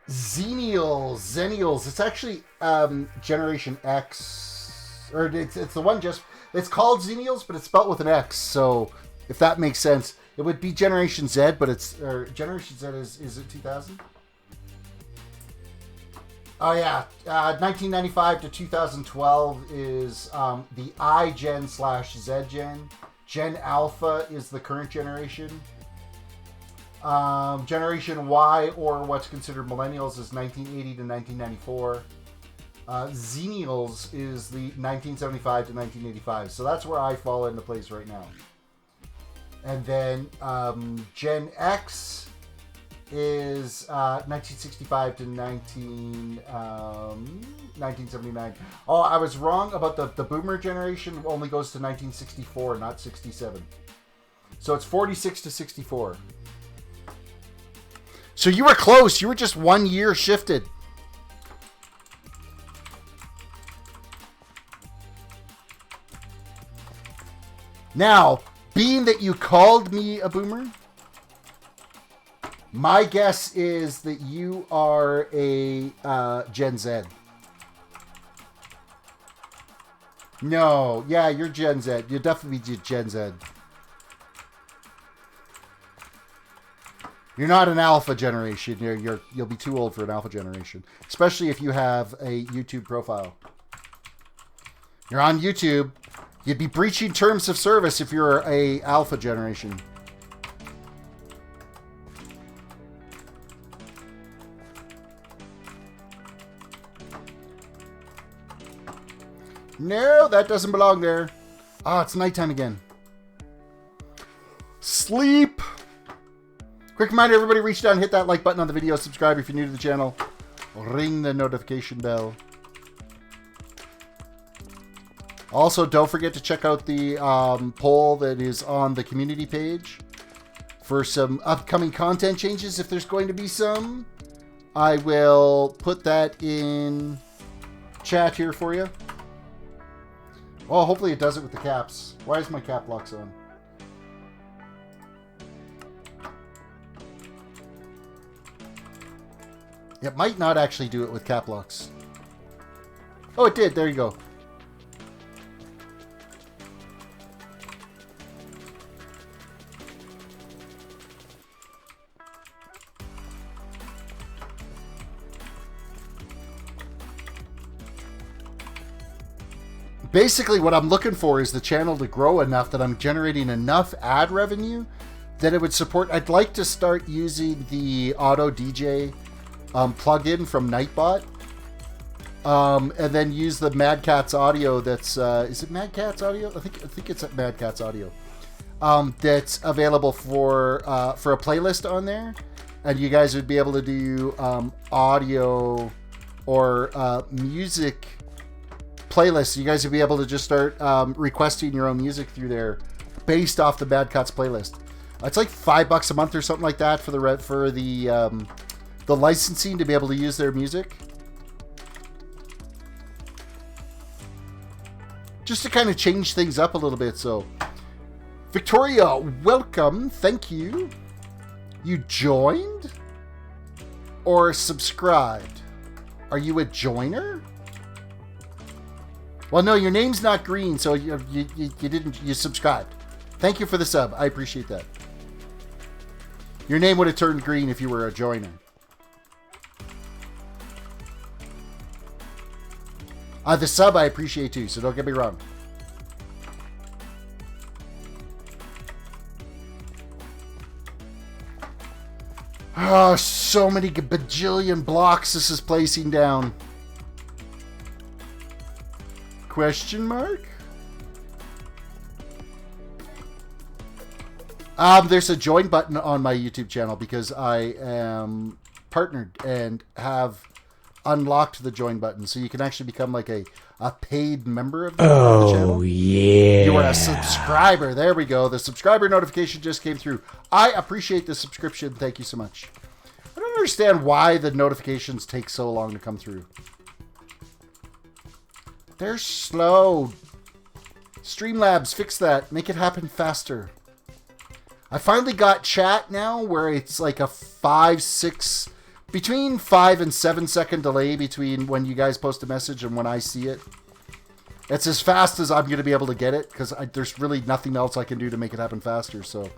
Zennials. It's actually Generation X, or it's the one just. It's called Zennials, but it's spelled with an X. So if that makes sense, it would be Generation Z, but Generation Z is it 2000? Oh yeah, 1995 to 2012 is the I Gen / Z Gen. Gen Alpha is the current generation. Generation Y, or what's considered millennials, is 1980 to 1994. Zennials is the 1975 to 1985. So that's where I fall into place right now. And then Gen X is 1965 to 1979. Oh, I was wrong about the boomer generation. Only goes to 1964, not 67. So it's 46 to 64. So you were close. You were just 1 year shifted. Now, being that you called me a boomer, my guess is that you are a Gen Z. No, yeah, you're Gen Z. You're definitely Gen Z. You're not an alpha generation. You'll be too old for an alpha generation, especially if you have a YouTube profile. You're on YouTube. You'd be breaching terms of service if you're a alpha generation. No, that doesn't belong there. Ah, it's nighttime again. Sleep. Quick reminder, everybody, reach down, hit that like button on the video, subscribe if you're new to the channel, ring the notification bell. Also, don't forget to check out the poll that is on the community page for some upcoming content changes, if there's going to be some. I will put that in chat here for you. Well, hopefully it does it with the caps. Why is my cap locks on? It might not actually do it with cap locks. Oh, it did. There you go. Basically, what I'm looking for is the channel to grow enough that I'm generating enough ad revenue that it would support. I'd like to start using the Auto DJ plugin from Nightbot, and then use the Mad Catz audio. That's is it Mad Catz audio? I think it's Mad Catz audio. That's available for a playlist on there, and you guys would be able to do audio or music playlists. You guys would be able to just start requesting your own music through there, based off the Mad Catz playlist. It's like $5 a month or something like that for the licensing to be able to use their music. Just to kind of change things up a little bit. So, Victoria, welcome. Thank you. You joined or subscribed? Are you a joiner? Well, no, your name's not green, so you subscribed. Thank you for the sub. I appreciate that. Your name would have turned green if you were a joiner. The sub I appreciate too, so don't get me wrong. Oh, so many bajillion blocks this is placing down. Question mark? There's a join button on my YouTube channel because I am partnered and have unlocked the join button. So you can actually become like a paid member of the channel. Oh, yeah. You are a subscriber. There we go. The subscriber notification just came through. I appreciate the subscription. Thank you so much. I don't understand why the notifications take so long to come through. They're slow. Streamlabs, fix that. Make it happen faster. I finally got chat now where it's like a between 5 and 7 second delay between when you guys post a message and when I see it. It's as fast as I'm going to be able to get it because there's really nothing else I can do to make it happen faster. So,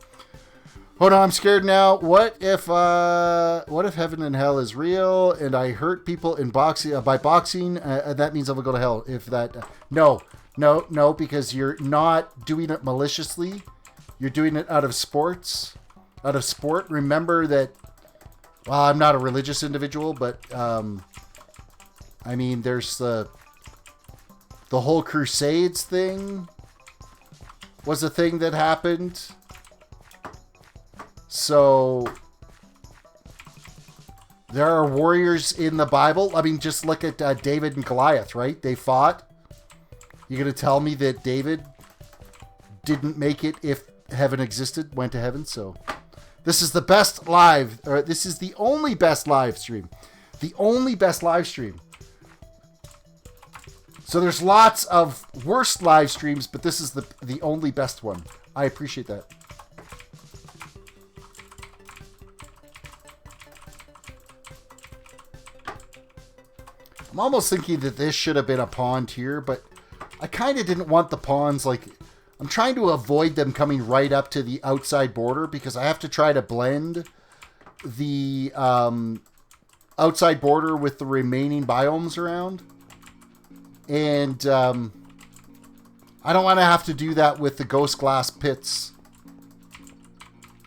hold on, I'm scared now. What if heaven and hell is real and I hurt people in boxing by boxing? That means I will go to hell. If that no, because you're not doing it maliciously. You're doing it out of sport. Remember that. Well, I'm not a religious individual, but I mean, there's the whole Crusades thing was a thing that happened. So there are warriors in the Bible. I mean, just look at David and Goliath, right? They fought. You're going to tell me that David didn't make it if heaven existed, went to heaven? So this is the best live, or this is the only best live stream. The only best live stream. So there's lots of worst live streams, but this is the only best one. I appreciate that. I'm almost thinking that this should have been a pond here, but I kind of didn't want the ponds, like, I'm trying to avoid them coming right up to the outside border because I have to try to blend the outside border with the remaining biomes around. And I don't want to have to do that with the ghost glass pits.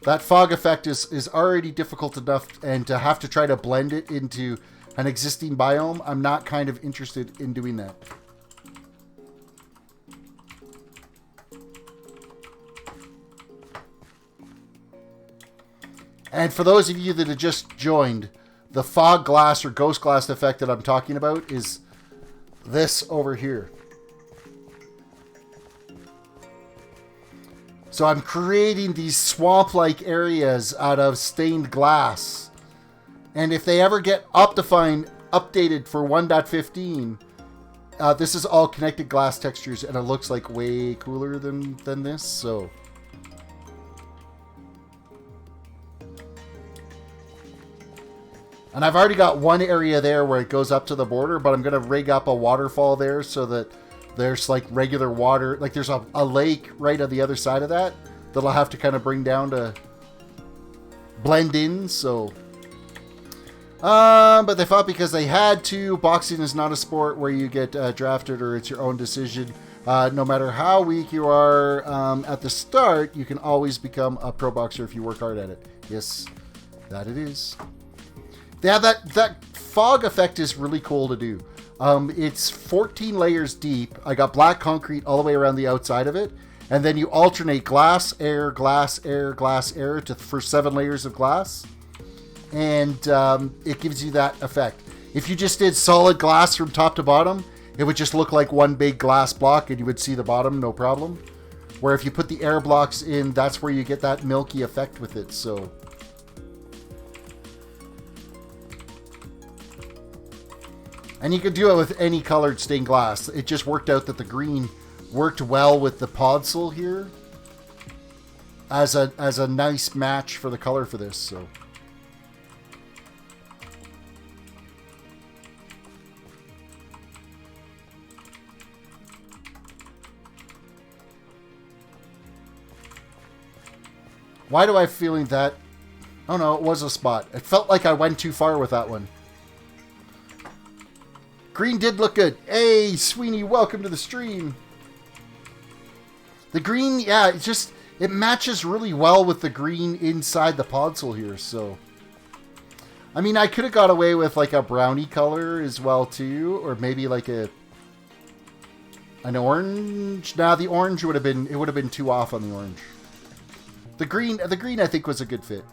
That fog effect is already difficult enough, and to have to try to blend it into an existing biome, I'm not kind of interested in doing that. And for those of you that have just joined, the fog glass or ghost glass effect that I'm talking about is this over here. So I'm creating these swamp-like areas out of stained glass. And if they ever get updated for 1.15, this is all connected glass textures, and it looks like way cooler than this. So and I've already got one area there where it goes up to the border, but I'm going to rig up a waterfall there so that there's like regular water. Like there's a lake right on the other side of that I'll have to kind of bring down to blend in. So, but they fought because they had to. Boxing is not a sport where you get drafted or it's your own decision. No matter how weak you are at the start, you can always become a pro boxer if you work hard at it. Yes, that it is. Yeah, that fog effect is really cool to do. It's 14 layers deep. I got black concrete all the way around the outside of it. And then you alternate glass, air, glass, air, glass, air for 7 layers of glass. And it gives you that effect. If you just did solid glass from top to bottom, it would just look like one big glass block and you would see the bottom, no problem. Where if you put the air blocks in, that's where you get that milky effect with it. So and you could do it with any colored stained glass. It just worked out that the green worked well with the podzol here as a nice match for the color for this. So why do I feeling that? Oh no, it was a spot. It felt like I went too far with that one. Green did look good. Hey, Sweeney, welcome to the stream. The green, yeah, it matches really well with the green inside the podzol here, so. I mean, I could have got away with like a brownie color as well too, or maybe like an orange. Nah, the orange would have been too off on the orange. The green I think was a good fit.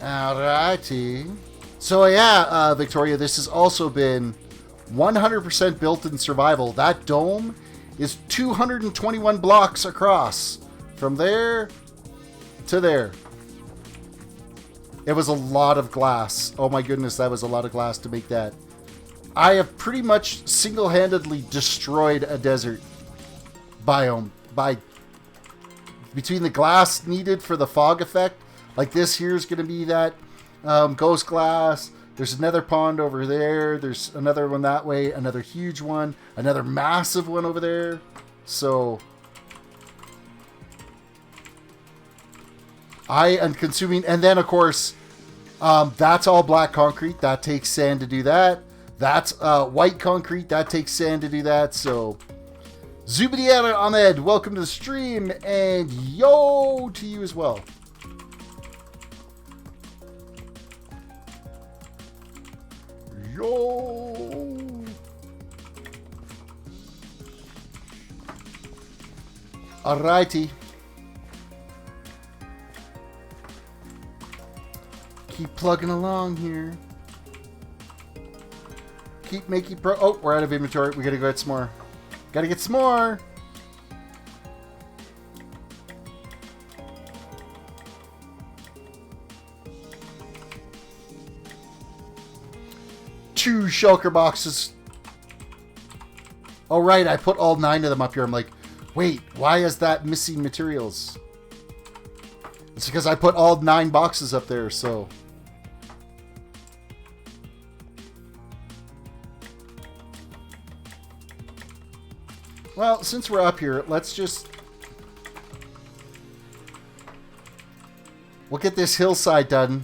Alrighty. So yeah, Victoria, this has also been 100% built in survival. That dome is 221 blocks across. From there to there. It was a lot of glass. Oh my goodness, that was a lot of glass to make that. I have pretty much single-handedly destroyed a desert biome between the glass needed for the fog effect. Like this here is going to be that ghost glass. There's another pond over there. There's another one that way. Another huge one. Another massive one over there. So I am consuming. And then, of course, that's all black concrete. That takes sand to do that. That's white concrete. That takes sand to do that. So Zubidiana Ahmed, welcome to the stream. And yo to you as well. Yo! Alrighty. Keep plugging along here. Keep making pro. Oh, we're out of inventory. We gotta go get some more. Gotta get some more. Two shulker boxes. Oh, right. I put all 9 of them up here. I'm like, wait, why is that missing materials? It's because I put all 9 boxes up there, so. Well, since we're up here, let's just. We'll get this hillside done.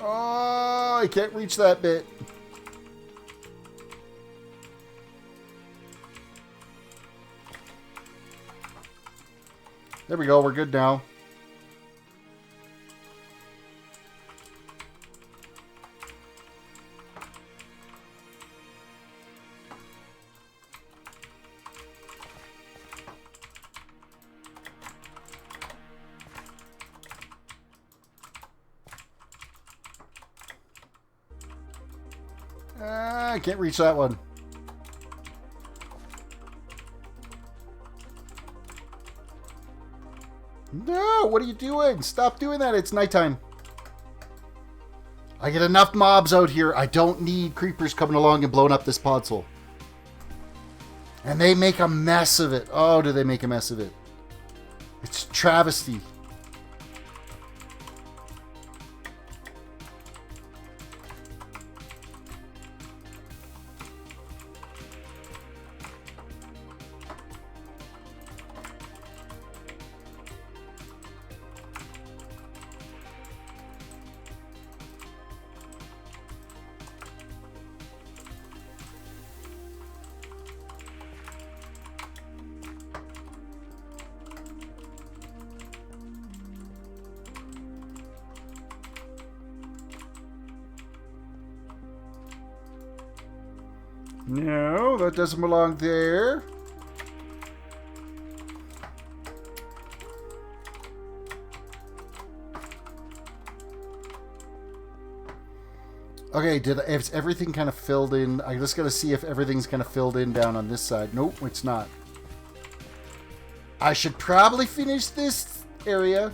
Oh, I can't reach that bit. There we go. We're good now. I can't reach that one. No, what are you doing? Stop doing that. It's nighttime. I get enough mobs out here. I don't need creepers coming along and blowing up this podzol. And they make a mess of it. Oh, do they make a mess of it? It's travesty. No, that doesn't belong there. Okay, is everything kind of filled in? I just gotta see if everything's kind of filled in down on this side. Nope, it's not. I should probably finish this area.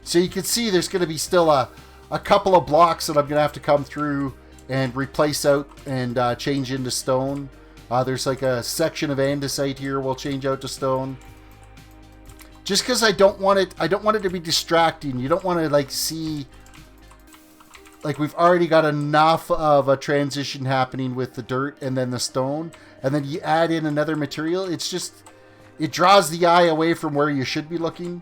So you can see there's going to be still a couple of blocks that I'm going to have to come through and replace out and change into stone. There's like a section of andesite here we'll change out to stone. Just because I don't want it to be distracting. You don't want to like see, like we've already got enough of a transition happening with the dirt and then the stone, and then you add in another material. It's just, it draws the eye away from where you should be looking.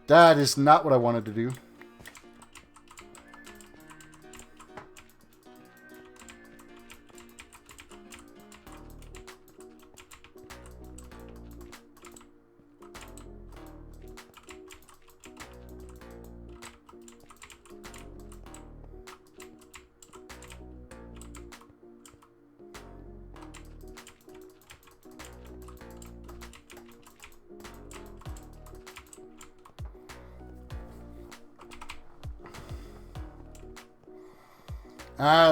That is not what I wanted to do.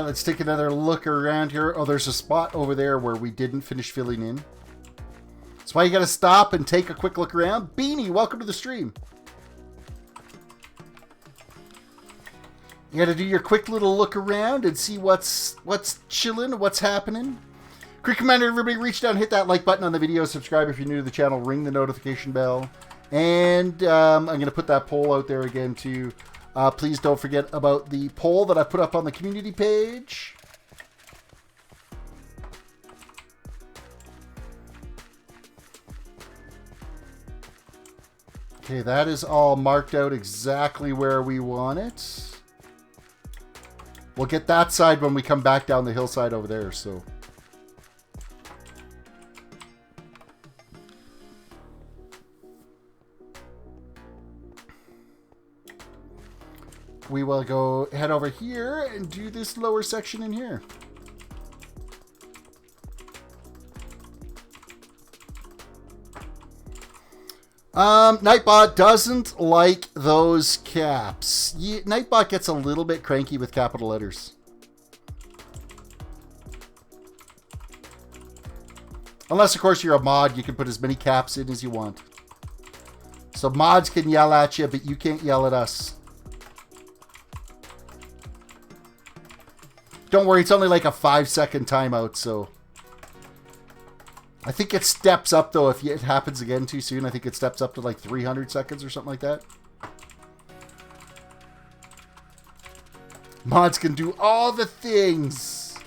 Let's take another look around here. Oh, there's a spot over there where we didn't finish filling in. That's why you got to stop and take a quick look around. Beanie, welcome to the stream. You got to do your quick little look around and see what's chilling, what's happening. Quick reminder, everybody, reach down, hit that like button on the video, subscribe if you're new to the channel, ring the notification bell. And I'm going to put that poll out there again too. Please don't forget about the poll that I put up on the community page. Okay, that is all marked out exactly where we want it. We'll get that side when we come back down the hillside over there, so. We will go head over here and do this lower section in here. Nightbot doesn't like those caps. Nightbot gets a little bit cranky with capital letters. Unless, of course, you're a mod, you can put as many caps in as you want. So mods can yell at you, but you can't yell at us. Don't worry, it's only like a 5-second timeout, so. I think it steps up, though, if it happens again too soon. I think it steps up to like 300 seconds or something like that. Mods can do all the things.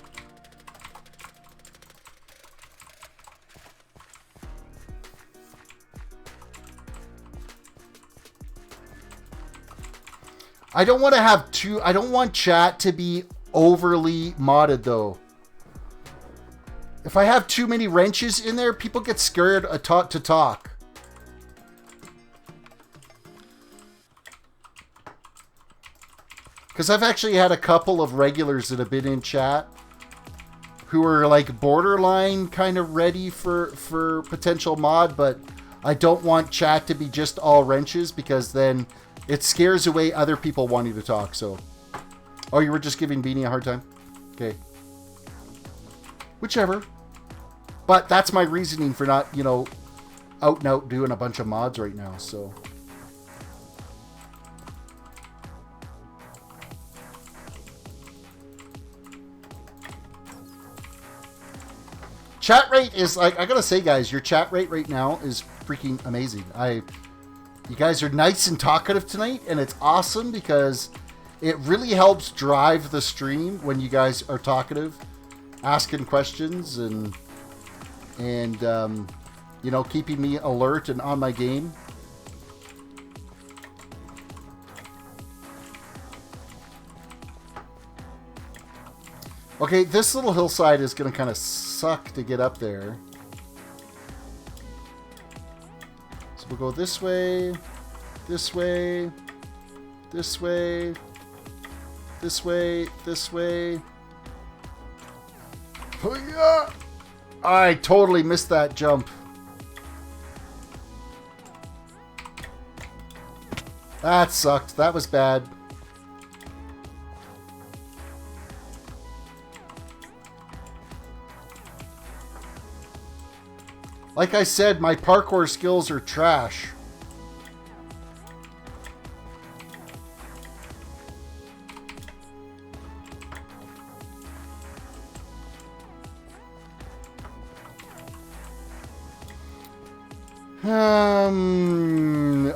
I don't want to have two. I don't want chat to be overly modded, though. If I have too many wrenches in there, people get scared to talk. Because I've actually had a couple of regulars that have been in chat who are like borderline kind of ready for potential mod, but I don't want chat to be just all wrenches because then it scares away other people wanting to talk, so. Oh, you were just giving Beanie a hard time? Okay. Whichever. But that's my reasoning for not, you know, out and out doing a bunch of mods right now, so. Chat rate is, like, I gotta say, guys, your chat rate right now is freaking amazing. You guys are nice and talkative tonight, and it's awesome because it really helps drive the stream when you guys are talkative, asking questions, and you know, keeping me alert and on my game. Okay, this little hillside is going to kind of suck to get up there. So we'll go this way, this way, this way, this way, this way. Oh, yeah. I totally missed that jump. That sucked. That was bad. Like I said, my parkour skills are trash.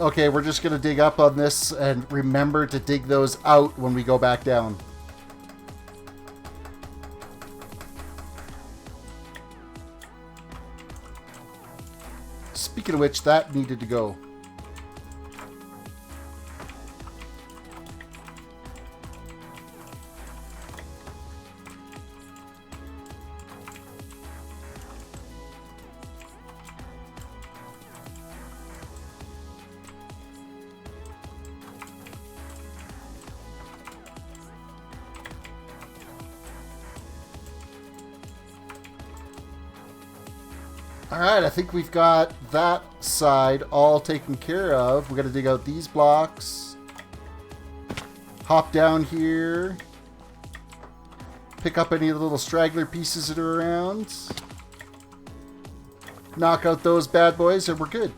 Okay, we're just going to dig up on this and remember to dig those out when we go back down. Speaking of which, that needed to go. Alright, I think we've got that side all taken care of. We're going to dig out these blocks. Hop down here. Pick up any of the little straggler pieces that are around. Knock out those bad boys and we're good.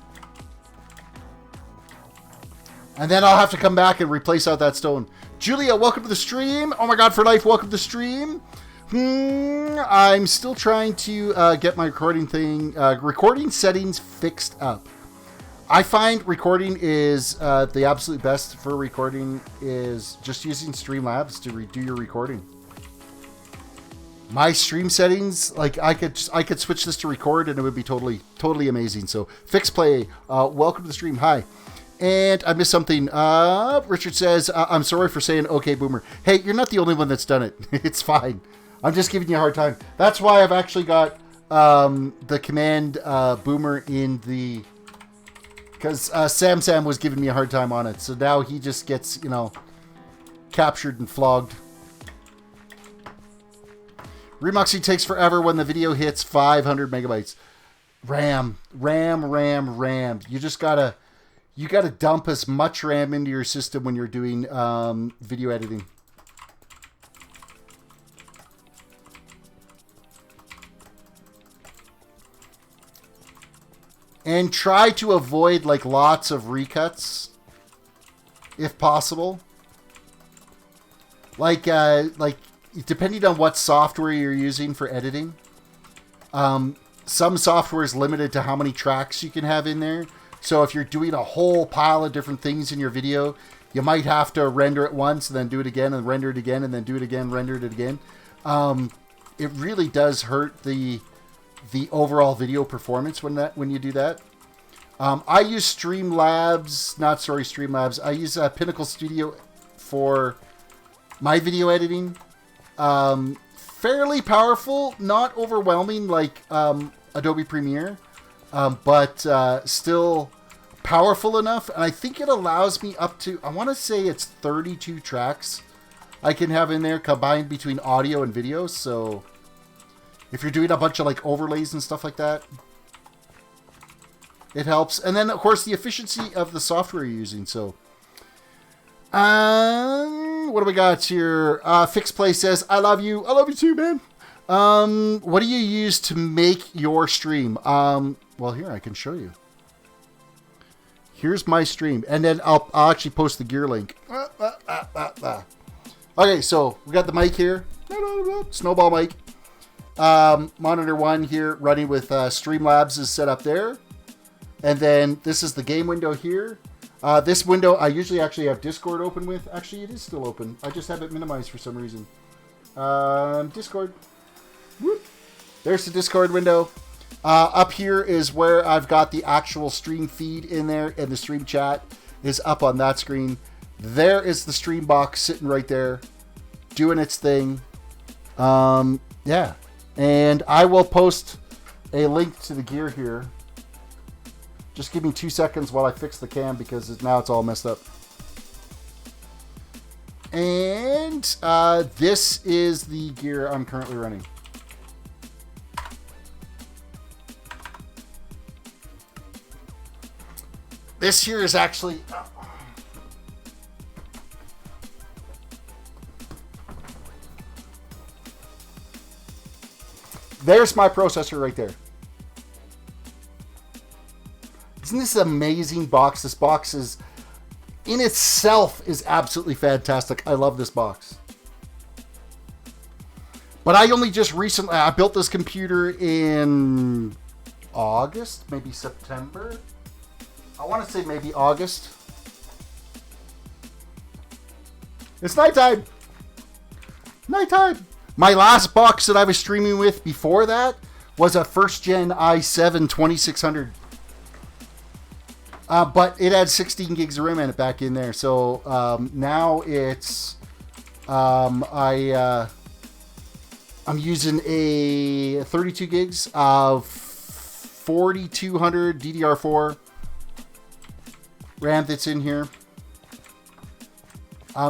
And then I'll have to come back and replace out that stone. Julia, welcome to the stream. Oh my god, for life, welcome to the stream. I'm still trying to get my recording settings fixed up. I find recording is the absolute best for recording is just using Streamlabs to redo your recording. My stream settings, like I could switch this to record and it would be totally amazing. So FixPlay, welcome to the stream. Hi. And I missed something. Richard says, I'm sorry for saying okay, boomer. Hey, you're not the only one that's done it. It's fine. I'm just giving you a hard time. That's why I've actually got the command boomer in the... Because Sam was giving me a hard time on it. So now he just gets, you know, captured and flogged. Remuxing takes forever when the video hits 500 megabytes. RAM. You just gotta... You gotta dump as much RAM into your system when you're doing video editing. And try to avoid like lots of recuts, if possible. Like depending on what software you're using for editing, some software is limited to how many tracks you can have in there. So if you're doing a whole pile of different things in your video, you might have to render it once and then do it again and render it again and then do it again, render it again. It really does hurt the overall video performance when you do that. I use Streamlabs. I use Pinnacle Studio for my video editing. Fairly powerful, not overwhelming like Adobe Premiere, but still powerful enough. And I think it allows me up to, I want to say it's 32 tracks I can have in there combined between audio and video. So if you're doing a bunch of like overlays and stuff like that, it helps. And then of course the efficiency of the software you're using. So, what do we got here? FixPlay says, I love you. I love you too, man. What do you use to make your stream? Well, here I can show you. Here's my stream, and then I'll actually post the gear link. Okay, so we got the mic here, snowball mic. Monitor 1 here running with Streamlabs is set up there. And then this is the game window here. This window I usually actually have Discord open with. Actually, it is still open. I just have it minimized for some reason. Discord. Whoop. There's the Discord window. Up here is where I've got the actual stream feed in there, and the stream chat is up on that screen. There is the stream box sitting right there, doing its thing. Yeah. And I will post a link to the gear here. Just give me 2 seconds while I fix the cam because now it's all messed up. And this is the gear I'm currently running. This here is actually... There's my processor right there. Isn't this an amazing box? This box is, in itself, is absolutely fantastic. I love this box. But I only just recently, I built this computer in August, maybe September. I want to say maybe August. It's nighttime. Nighttime. My last box that I was streaming with before that was a first gen i7 2600. But it had 16 gigs of RAM in it back in there. So now it's I'm using a 32 gigs of 4200 DDR4 RAM that's in here.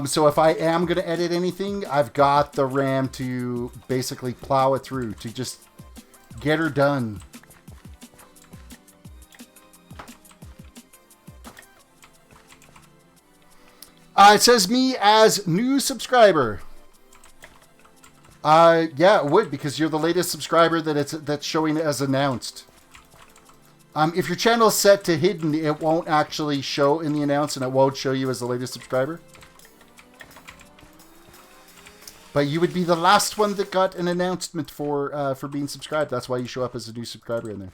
So if I am going to edit anything, I've got the RAM to basically plow it through, to just get her done. It says me as new subscriber. Yeah, it would, because you're the latest subscriber that's showing as announced. If your channel is set to hidden, it won't actually show in the announce, and it won't show you as the latest subscriber. But you would be the last one that got an announcement for being subscribed. That's why you show up as a new subscriber in there.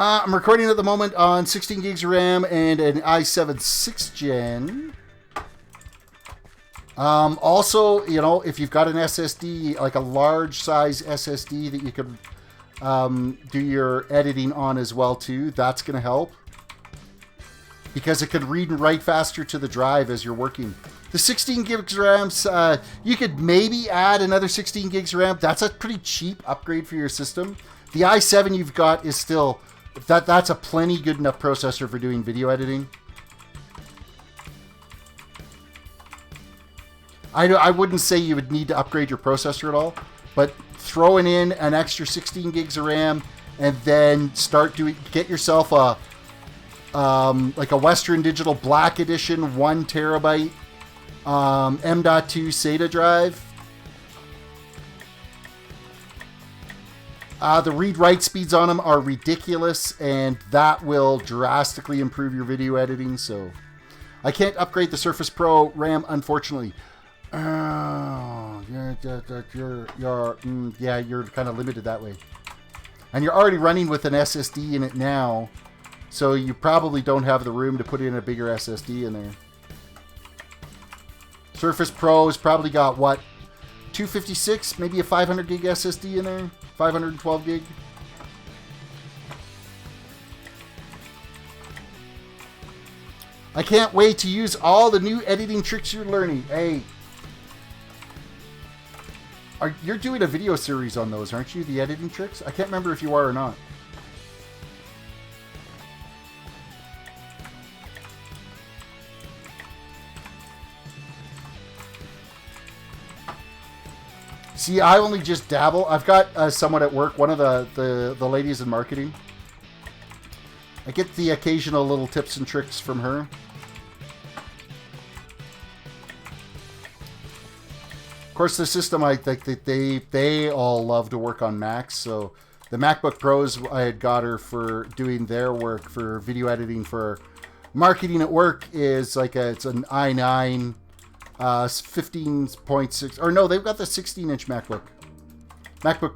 I'm recording at the moment on 16 gigs of RAM and an i7 6th gen. Also, you know, if you've got an SSD, like a large size SSD that you could do your editing on as well too, that's going to help. Because it could read and write faster to the drive as you're working. The 16 gigs RAM, you could maybe add another 16 gigs RAM. That's a pretty cheap upgrade for your system. The i7 you've got is still... That's a plenty good enough processor for doing video editing. I wouldn't say you would need to upgrade your processor at all, but throwing in an extra 16 gigs of RAM and then get yourself a like a Western Digital Black Edition 1 terabyte M.2 SATA drive. The read-write speeds on them are ridiculous, and that will drastically improve your video editing. So, I can't upgrade the Surface Pro RAM, unfortunately. Oh, you're kind of limited that way. And you're already running with an SSD in it now, so you probably don't have the room to put in a bigger SSD in there. Surface Pro's probably got, what, 256, maybe a 500 gig SSD in there? 512 gig. I can't wait to use all the new editing tricks you're learning. Hey, you're doing a video series on those, aren't you? The editing tricks? I can't remember if you are or not. See, I only just dabble. I've got someone at work, one of the ladies in marketing. I get the occasional little tips and tricks from her. Of course, the system, I think that they all love to work on Macs. So the MacBook Pros, I had got her for doing their work for video editing for marketing at work, is like it's an i9. 15.6, or no, they've got the 16-inch MacBook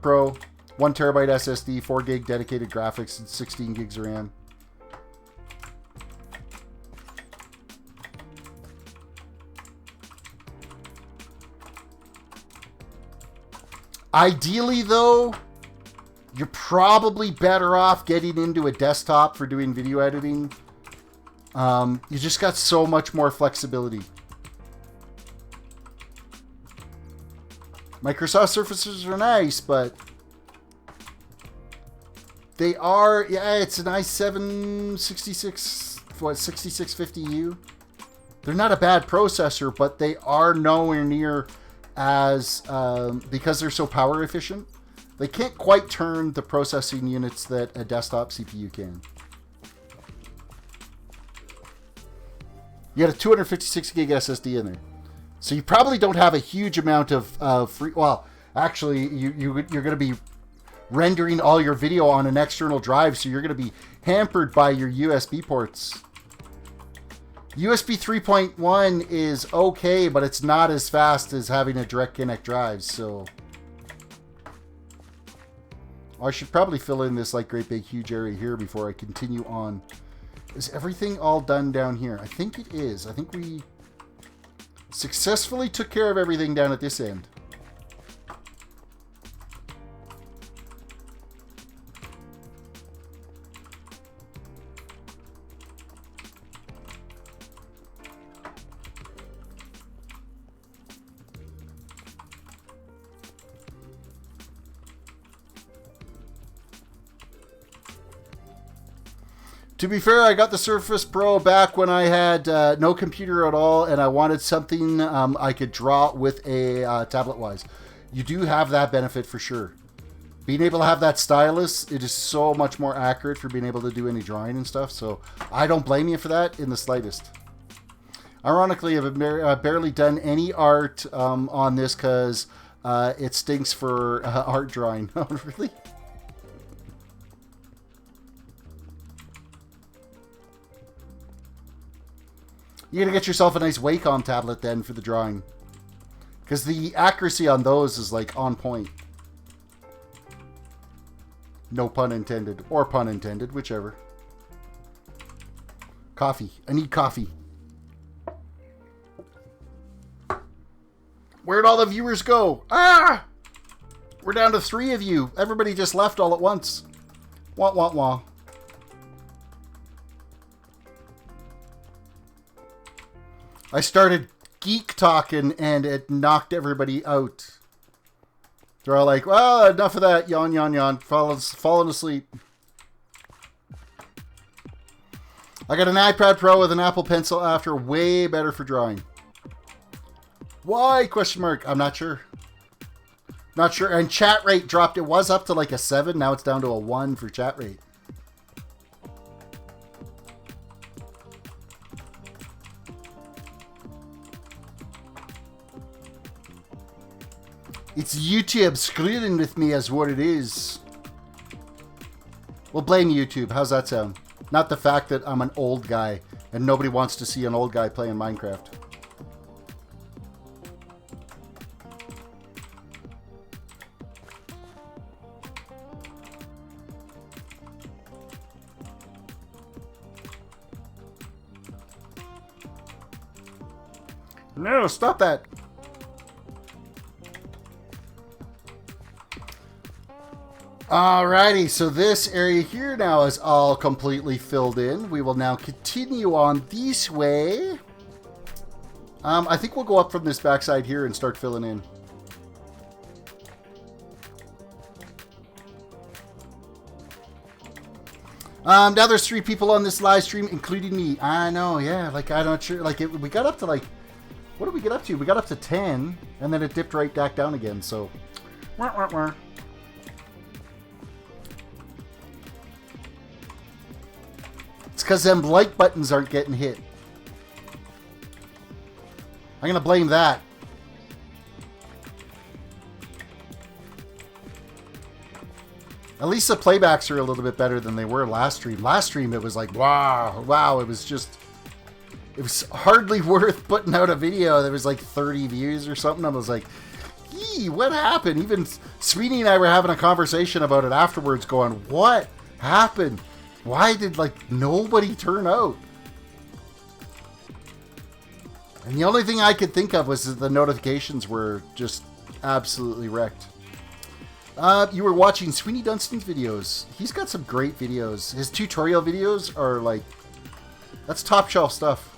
Pro, 1 terabyte SSD, 4 gig dedicated graphics, and 16 gigs of RAM. Ideally, though, you're probably better off getting into a desktop for doing video editing. You just got so much more flexibility. Microsoft Surfaces are nice, but they are, yeah, it's an i7 6650U. They're not a bad processor, but they are nowhere near as, because they're so power efficient, they can't quite turn the processing units that a desktop CPU can. You got a 256 gig SSD in there. So you probably don't have a huge amount of free... Well, actually, you're going to be rendering all your video on an external drive, so you're going to be hampered by your USB ports. USB 3.1 is okay, but it's not as fast as having a direct connect drive, so... I should probably fill in this like great big huge area here before I continue on. Is everything all done down here? I think it is. I think we successfully took care of everything down at this end. To be fair, I got the Surface Pro back when I had no computer at all, and I wanted something I could draw with a tablet-wise. You do have that benefit for sure. Being able to have that stylus, it is so much more accurate for being able to do any drawing and stuff, so I don't blame you for that in the slightest. Ironically, I've barely done any art on this because it stinks for art drawing. Oh, really? You're going to get yourself a nice Wacom tablet then for the drawing. Because the accuracy on those is like on point. No pun intended. Or pun intended, whichever. Coffee. I need coffee. Where'd all the viewers go? Ah! We're down to 3 of you. Everybody just left all at once. Wah, wah, wah. I started geek talking and it knocked everybody out. They're all like, well, enough of that. Yawn, yawn, yawn. Falling asleep. I got an iPad Pro with an Apple Pencil after. Way better for drawing. Why? Question mark. I'm not sure. Not sure. And chat rate dropped. It was up to like a 7. Now it's down to a 1 for chat rate. It's YouTube screwing with me as what it is. We'll blame YouTube. How's that sound? Not the fact that I'm an old guy and nobody wants to see an old guy playing Minecraft. No, stop that. Alrighty, so this area here now is all completely filled in. We will now continue on this way. I think we'll go up from this backside here and start filling in. Now there's 3 people on this live stream, including me. I know, yeah, like I'm not sure. Like we got up to like, what did we get up to? We got up to 10, and then it dipped right back down again. So, wah, wah, wah. It's because them like buttons aren't getting hit. I'm going to blame that. At least the playbacks are a little bit better than they were last stream. Last stream, it was like, wow. It was hardly worth putting out a video. There was like 30 views or something. I was like, gee, what happened? Even Sweeney and I were having a conversation about it afterwards going, what happened? Why did, like, nobody turn out? And the only thing I could think of was that the notifications were just absolutely wrecked. You were watching Sweeney Dunstan's videos. He's got some great videos. His tutorial videos are, like, that's top shelf stuff.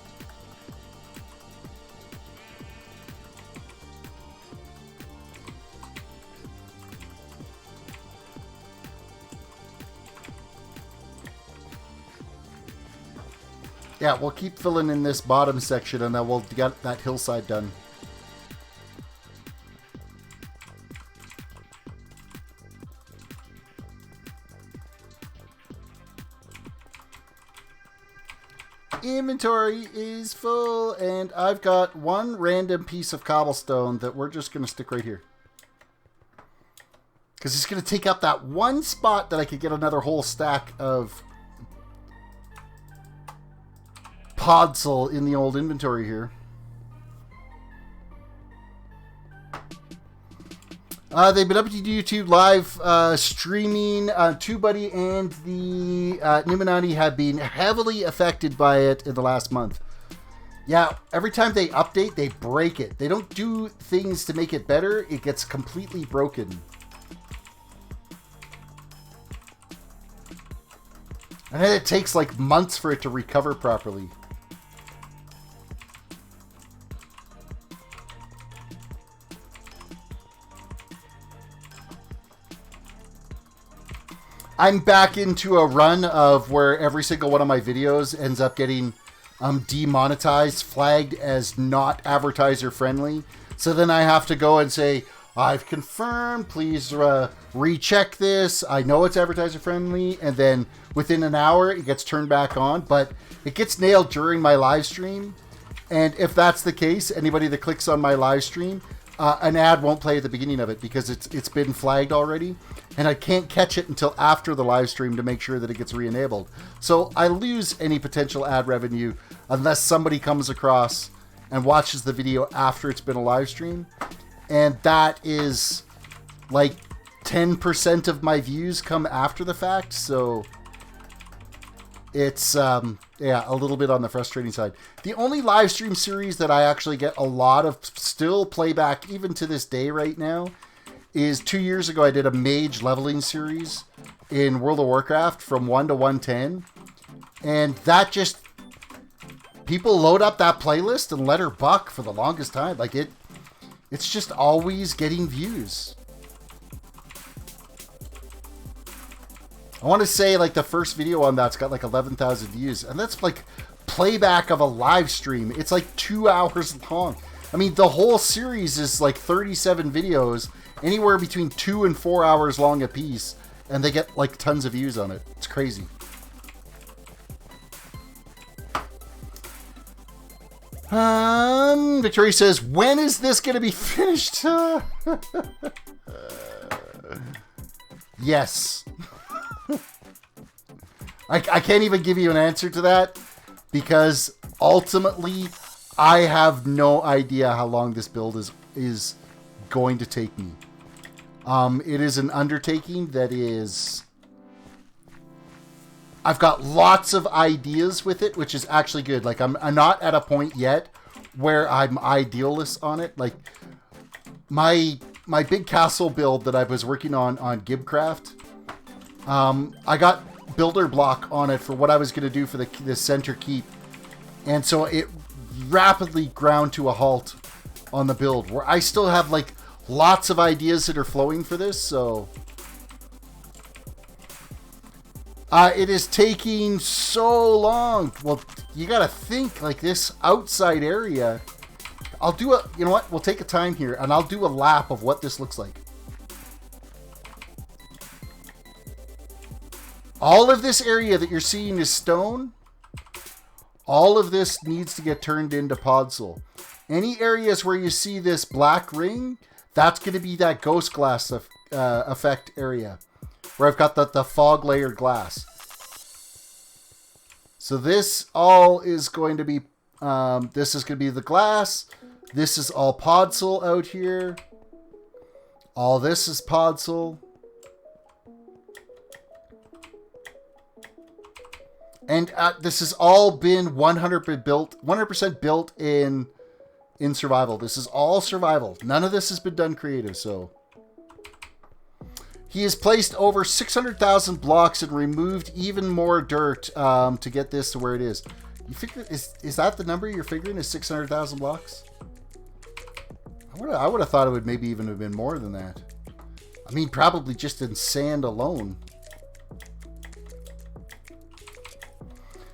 Yeah, we'll keep filling in this bottom section and then we'll get that hillside done. inventory is full, and I've got one random piece of cobblestone that we're just going to stick right here. Because it's going to take up that one spot that I could get another whole stack of podzol in the old inventory here. They've been up to YouTube live streaming. TubeBuddy and the Numinati have been heavily affected by it in the last month. Yeah, every time they update, they break it. They don't do things to make it better. It gets completely broken. And then it takes like months for it to recover properly. I'm back into a run of where every single one of my videos ends up getting demonetized, flagged as not advertiser friendly. So then I have to go and say, I've confirmed, please recheck this. I know it's advertiser friendly. And then within an hour, it gets turned back on. But it gets nailed during my live stream. And if that's the case, anybody that clicks on my live stream, an ad won't play at the beginning of it because it's been flagged already. And I can't catch it until after the live stream to make sure that it gets re-enabled. So I lose any potential ad revenue unless somebody comes across and watches the video after it's been a live stream. And that is like 10% of my views come after the fact. So it's, yeah, a little bit on the frustrating side. The only live stream series that I actually get a lot of still playback even to this day right now is 2 years ago I did a mage leveling series in World of Warcraft from 1 to 110. And that just, people load up that playlist and let her buck for the longest time. Like it's just always getting views. I want to say like the first video on that's got like 11,000 views. And that's like playback of a live stream. It's like 2 hours long. I mean, the whole series is like 37 videos, anywhere between 2 and 4 hours long a piece. And they get like tons of views on it. It's crazy. Victoria says, when is this going to be finished? Yes. I can't even give you an answer to that because ultimately I have no idea how long this build is going to take me. It is an undertaking that is... I've got lots of ideas with it, which is actually good. Like, I'm not at a point yet where I'm idealist on it. Like, my big castle build that I was working on Gibcraft, I got builder block on it for what I was going to do for the center keep. And so it rapidly ground to a halt on the build, where I still have, like, lots of ideas that are flowing for this, so... it is taking so long. Well, you gotta think, like, this outside area. I'll do a, you know what? We'll take a time here, and I'll do a lap of what this looks like. All of this area that you're seeing is stone. All of this needs to get turned into podzol. Any areas where you see this black ring, that's going to be that ghost glass effect area, where I've got the fog layer glass. So this all is going to be, this is going to be the glass. This is all podzol out here. All this is podzol. And this has all been 100% built in survival. This is all survival. None of this has been done creative, so... He has placed over 600,000 blocks and removed even more dirt to get this to where it is. You figure, is that the number you're figuring is 600,000 blocks? I would have thought it would maybe even have been more than that. I mean, probably just in sand alone.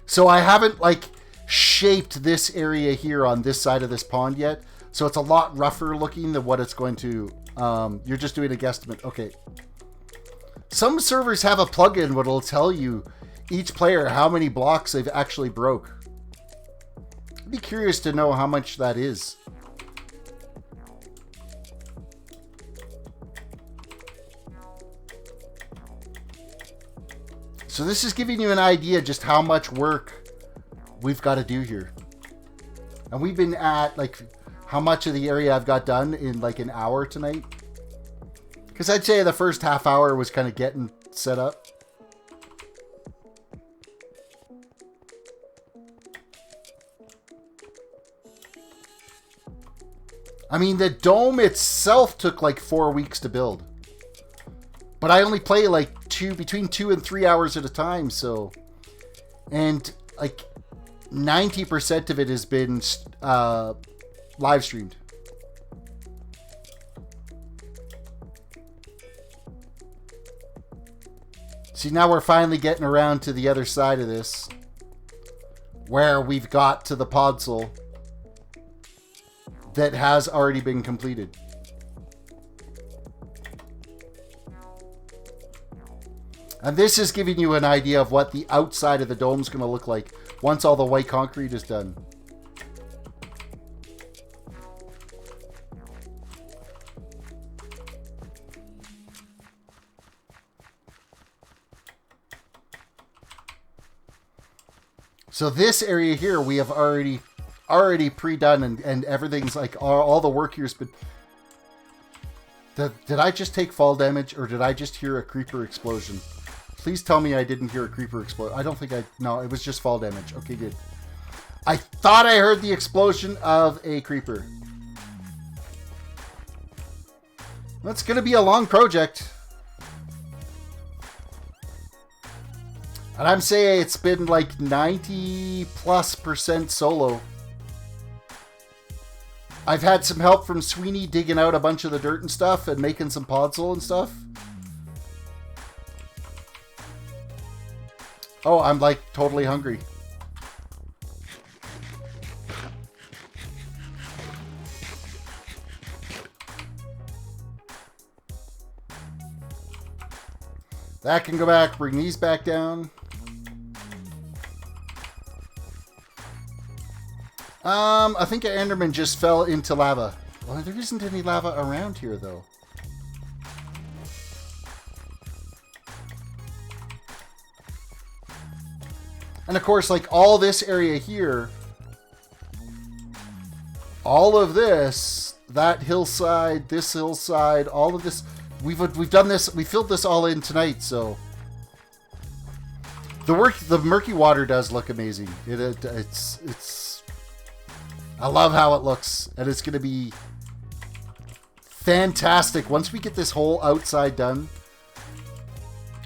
So I haven't, like, shaped this area here on this side of this pond yet. So it's a lot rougher looking than what it's going to... you're just doing a guesstimate. Okay. Some servers have a plugin that will tell you each player how many blocks they've actually broke. be curious to know how much that is. So this is giving you an idea just how much work we've got to do here. And we've been at, like, how much of the area I've got done in, like, an hour tonight. Because I'd say the first half hour was kind of getting set up. I mean, the dome itself took like 4 weeks to build. But I only play like between 2 and 3 hours at a time, so. And like 90% of it has been live streamed. See, now we're finally getting around to the other side of this, where we've got to the podzol that has already been completed. And this is giving you an idea of what the outside of the dome is going to look like once all the white concrete is done. So this area here we have already pre-done, and everything's like all the work here's been. Did I just take fall damage, or did I just hear a creeper explosion? Please tell me I didn't hear a creeper explode. I don't think no, it was just fall damage. Okay, good. I thought I heard the explosion of a creeper. That's gonna be a long project. And I'm saying it's been like 90+% solo. I've had some help from Sweeney digging out a bunch of the dirt and stuff and making some podzol and stuff. Oh, I'm like totally hungry. That can go back, bring these back down. I think an Enderman just fell into lava. Well, there isn't any lava around here, though. And of course, like all this area here, all of this, that hillside, this hillside, all of this, we've done this, we filled this all in tonight, so the murky water does look amazing. It's I love how it looks, and it's going to be fantastic once we get this whole outside done.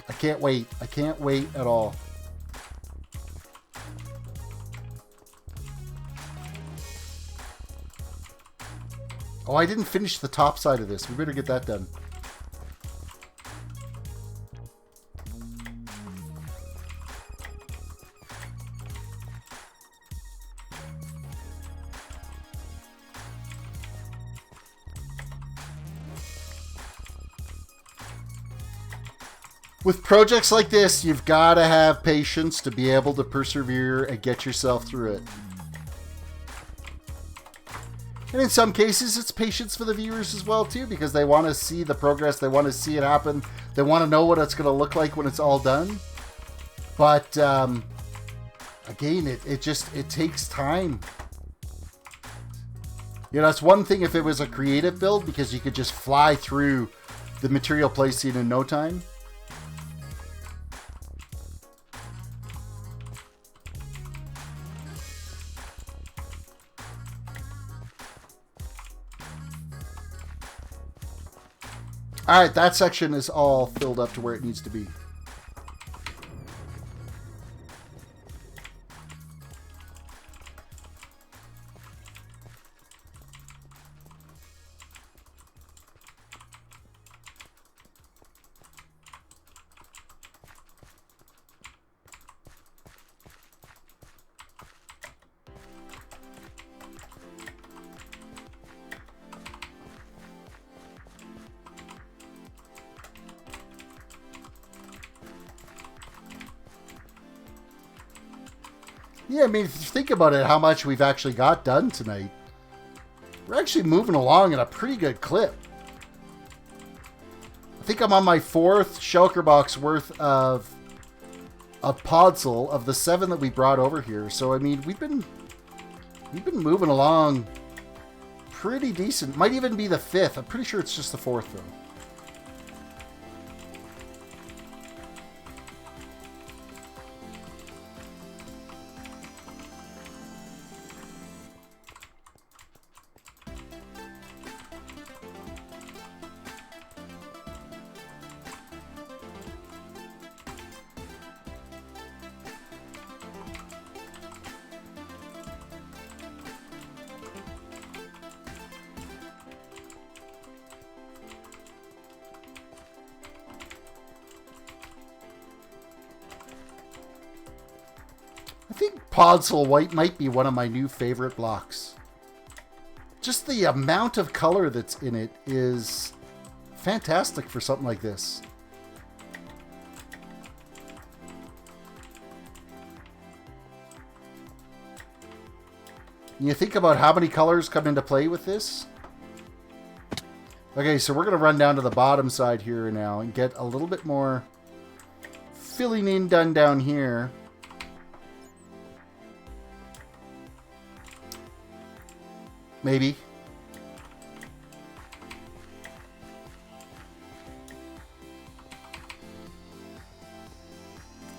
I can't wait. I can't wait at all. Oh, I didn't finish the top side of this. We better get that done. With projects like this, you've got to have patience to be able to persevere and get yourself through it. And in some cases, it's patience for the viewers as well, too, because they want to see the progress. They want to see it happen. They want to know what it's going to look like when it's all done. But, again, it takes time. You know, it's one thing if it was a creative build, because you could just fly through the material placing in no time. Alright, that section is all filled up to where it needs to be. Yeah, I mean, if you think about it, how much we've actually got done tonight. We're actually moving along at a pretty good clip. I think I'm on my 4th shulker box worth of podzol of the 7 that we brought over here. So I mean, we've been moving along pretty decent. Might even be the 5th. I'm pretty sure it's just the 4th though. I think Podzol White might be one of my new favorite blocks. Just the amount of color that's in it is fantastic for something like this. You think about how many colors come into play with this? Okay, so we're going to run down to the bottom side here now and get a little bit more filling in done down here. Maybe.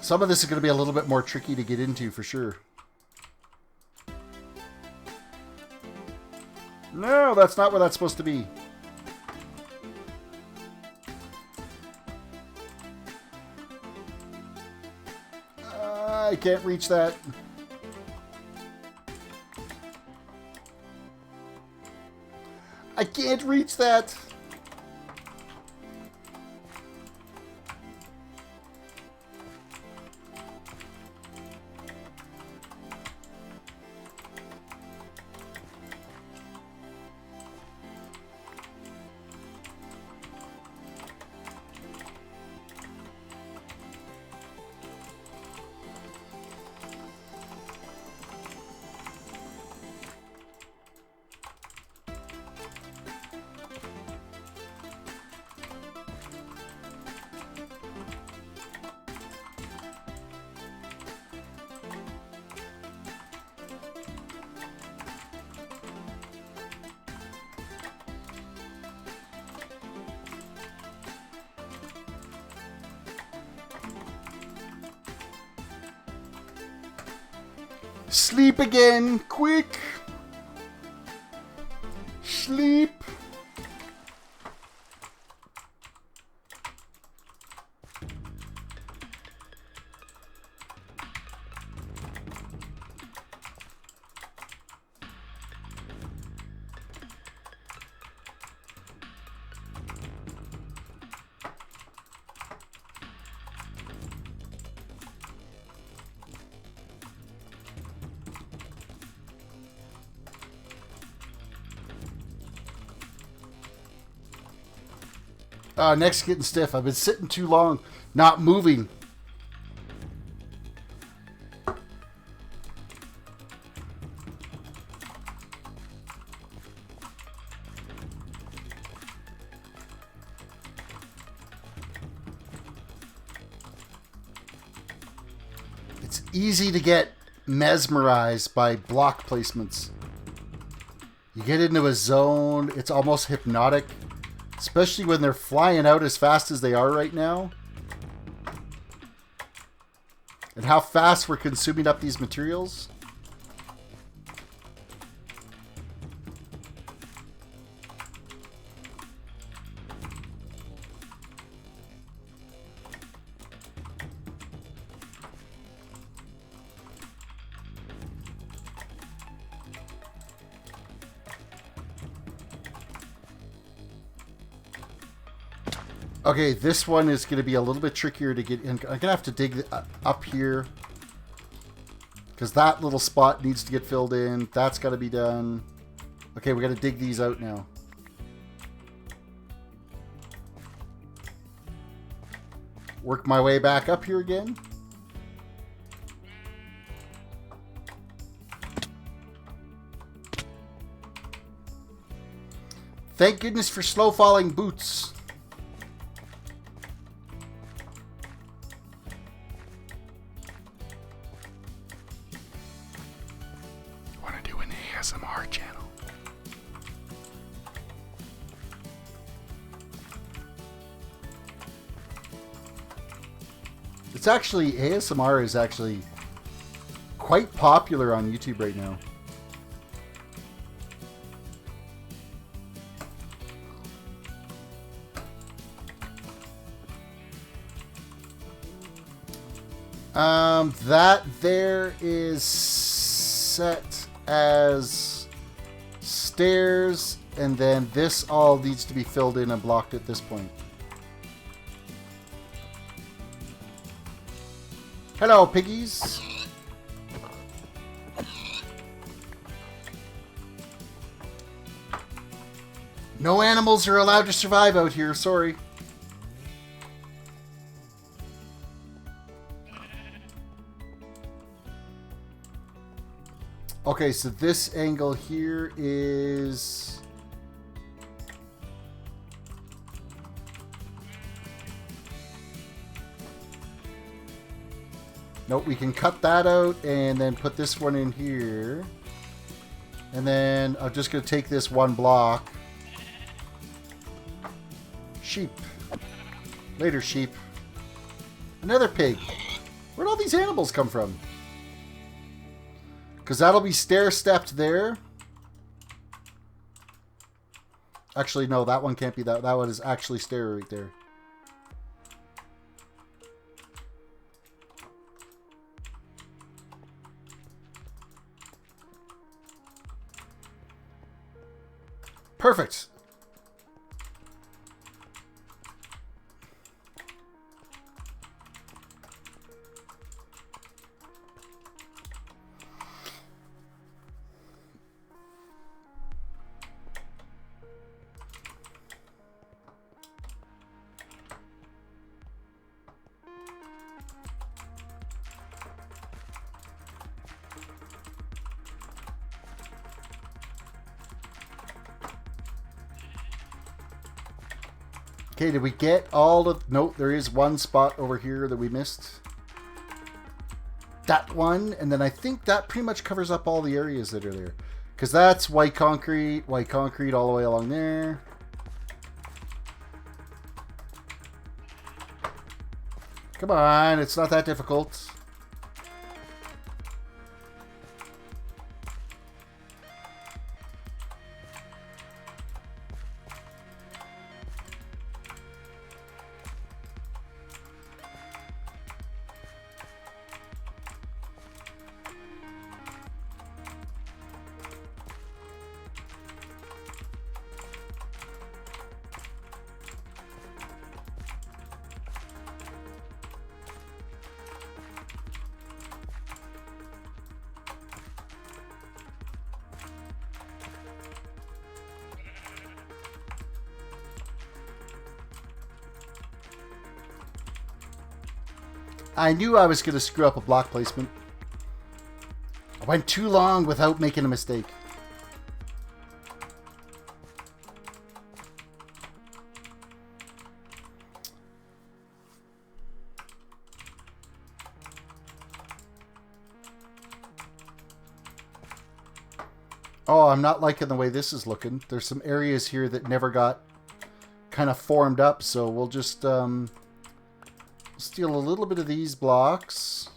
Some of this is going to be a little bit more tricky to get into for sure. No, that's not where that's supposed to be. I can't reach that. I can't reach that. Sleep again, quick. Sleep. Neck's getting stiff. I've been sitting too long, not moving. It's easy to get mesmerized by block placements. You get into a zone, it's almost hypnotic. Especially when they're flying out as fast as they are right now. And how fast we're consuming up these materials. Okay, this one is going to be a little bit trickier to get in. I'm going to have to dig up here. Because that little spot needs to get filled in. That's got to be done. Okay, we got to dig these out now. Work my way back up here again. Thank goodness for slow falling boots. Want to do an ASMR channel? It's actually, ASMR is actually quite popular on YouTube right now. That there is set as stairs, and then this all needs to be filled in and blocked at this point. Hello, piggies. No animals are allowed to survive out here, sorry. Okay, so this angle here is... Nope, we can cut that out and then put this one in here. And then I'm just going to take this one block. Sheep. Later, sheep. Another pig. Where'd all these animals come from? Because that'll be stair-stepped there. Actually, no, that one can't be that. That one is actually stair right there. Perfect. Okay, did we get all of... Nope, there is one spot over here that we missed. That one, and then I think that pretty much covers up all the areas that are there. Because that's white concrete all the way along there. Come on, it's not that difficult. I knew I was going to screw up a block placement. I went too long without making a mistake. Oh, I'm not liking the way this is looking. There's some areas here that never got kind of formed up, so we'll just steal a little bit of these blocks.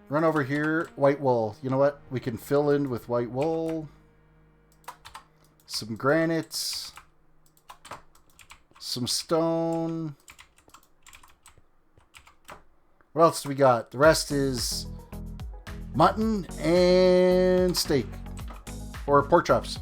Run over here, white wool. You know what? We can fill in with white wool. Some granite. Some stone. What else do we got? The rest is mutton and steak. Or pork chops.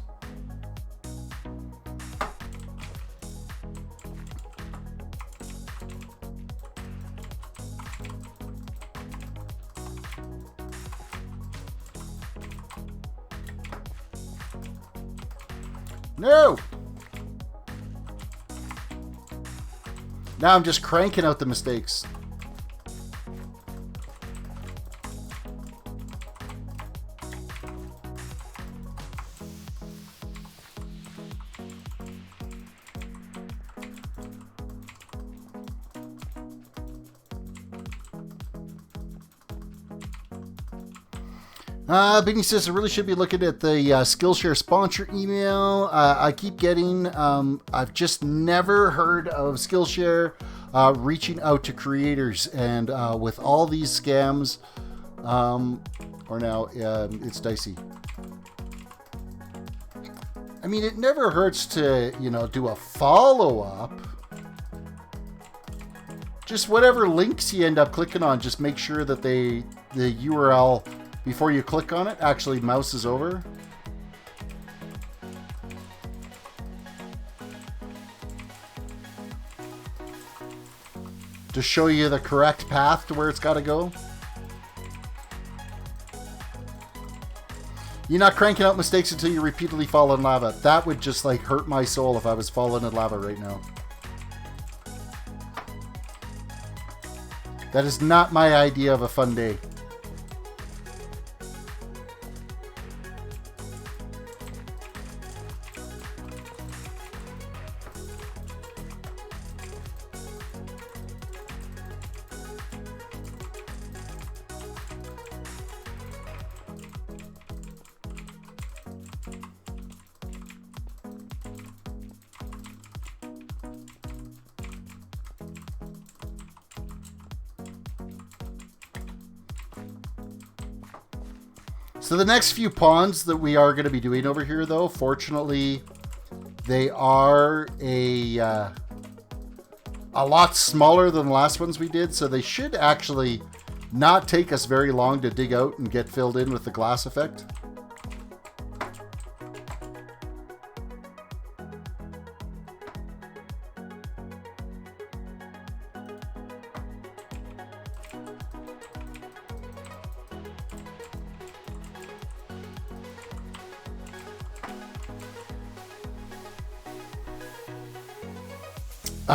No! Now I'm just cranking out the mistakes. Benny says I really should be looking at the Skillshare sponsor email. I keep getting, I've just never heard of Skillshare reaching out to creators, and with all these scams, or now it's dicey. I mean, it never hurts to, you know, do a follow-up. Just whatever links you end up clicking on, just make sure that the URL before you click on it actually mouses over. To show you the correct path to where it's got to go. You're not cranking out mistakes until you repeatedly fall in lava. That would just like hurt my soul if I was falling in lava right now. That is not my idea of a fun day. So the next few ponds that we are going to be doing over here, though, fortunately, they are a lot smaller than the last ones we did, so they should actually not take us very long to dig out and get filled in with the glass effect.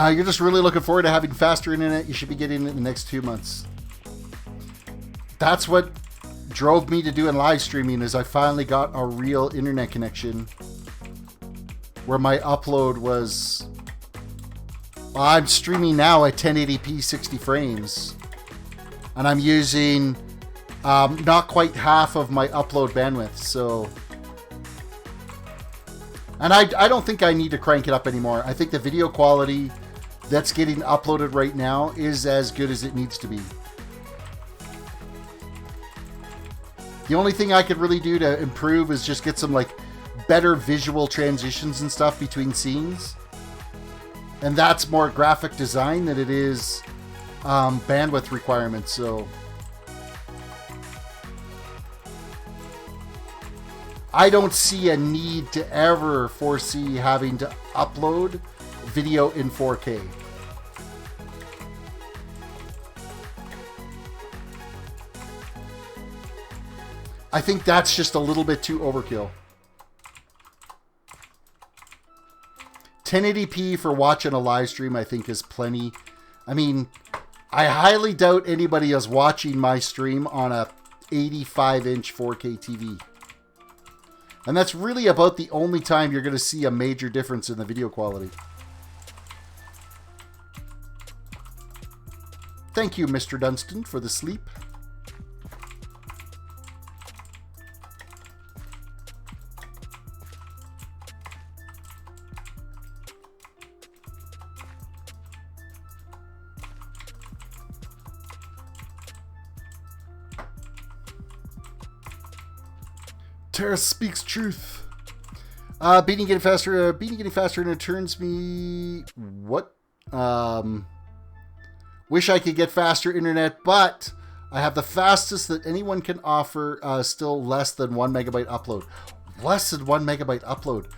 You're just really looking forward to having faster internet. You should be getting it in the next 2 months. That's what drove me to doing live streaming, is I finally got a real internet connection where my upload was... Well, I'm streaming now at 1080p 60 frames. And I'm using not quite half of my upload bandwidth, so... And I don't think I need to crank it up anymore. I think the video quality that's getting uploaded right now is as good as it needs to be. The only thing I could really do to improve is just get some like better visual transitions and stuff between scenes. And that's more graphic design than it is bandwidth requirements, so... I don't see a need to ever foresee having to upload video in 4K. I think that's just a little bit too overkill. 1080p for watching a live stream, I think, is plenty. I mean, I highly doubt anybody is watching my stream on a 85-inch 4K TV. And that's really about the only time you're going to see a major difference in the video quality. Thank you, Mr. Dunstan, for the sleep. Terris speaks truth. Beating getting faster. Beating getting faster, and it turns me. What? Wish I could get faster internet, but I have the fastest that anyone can offer. Still less than 1 megabyte upload. Less than 1 megabyte upload.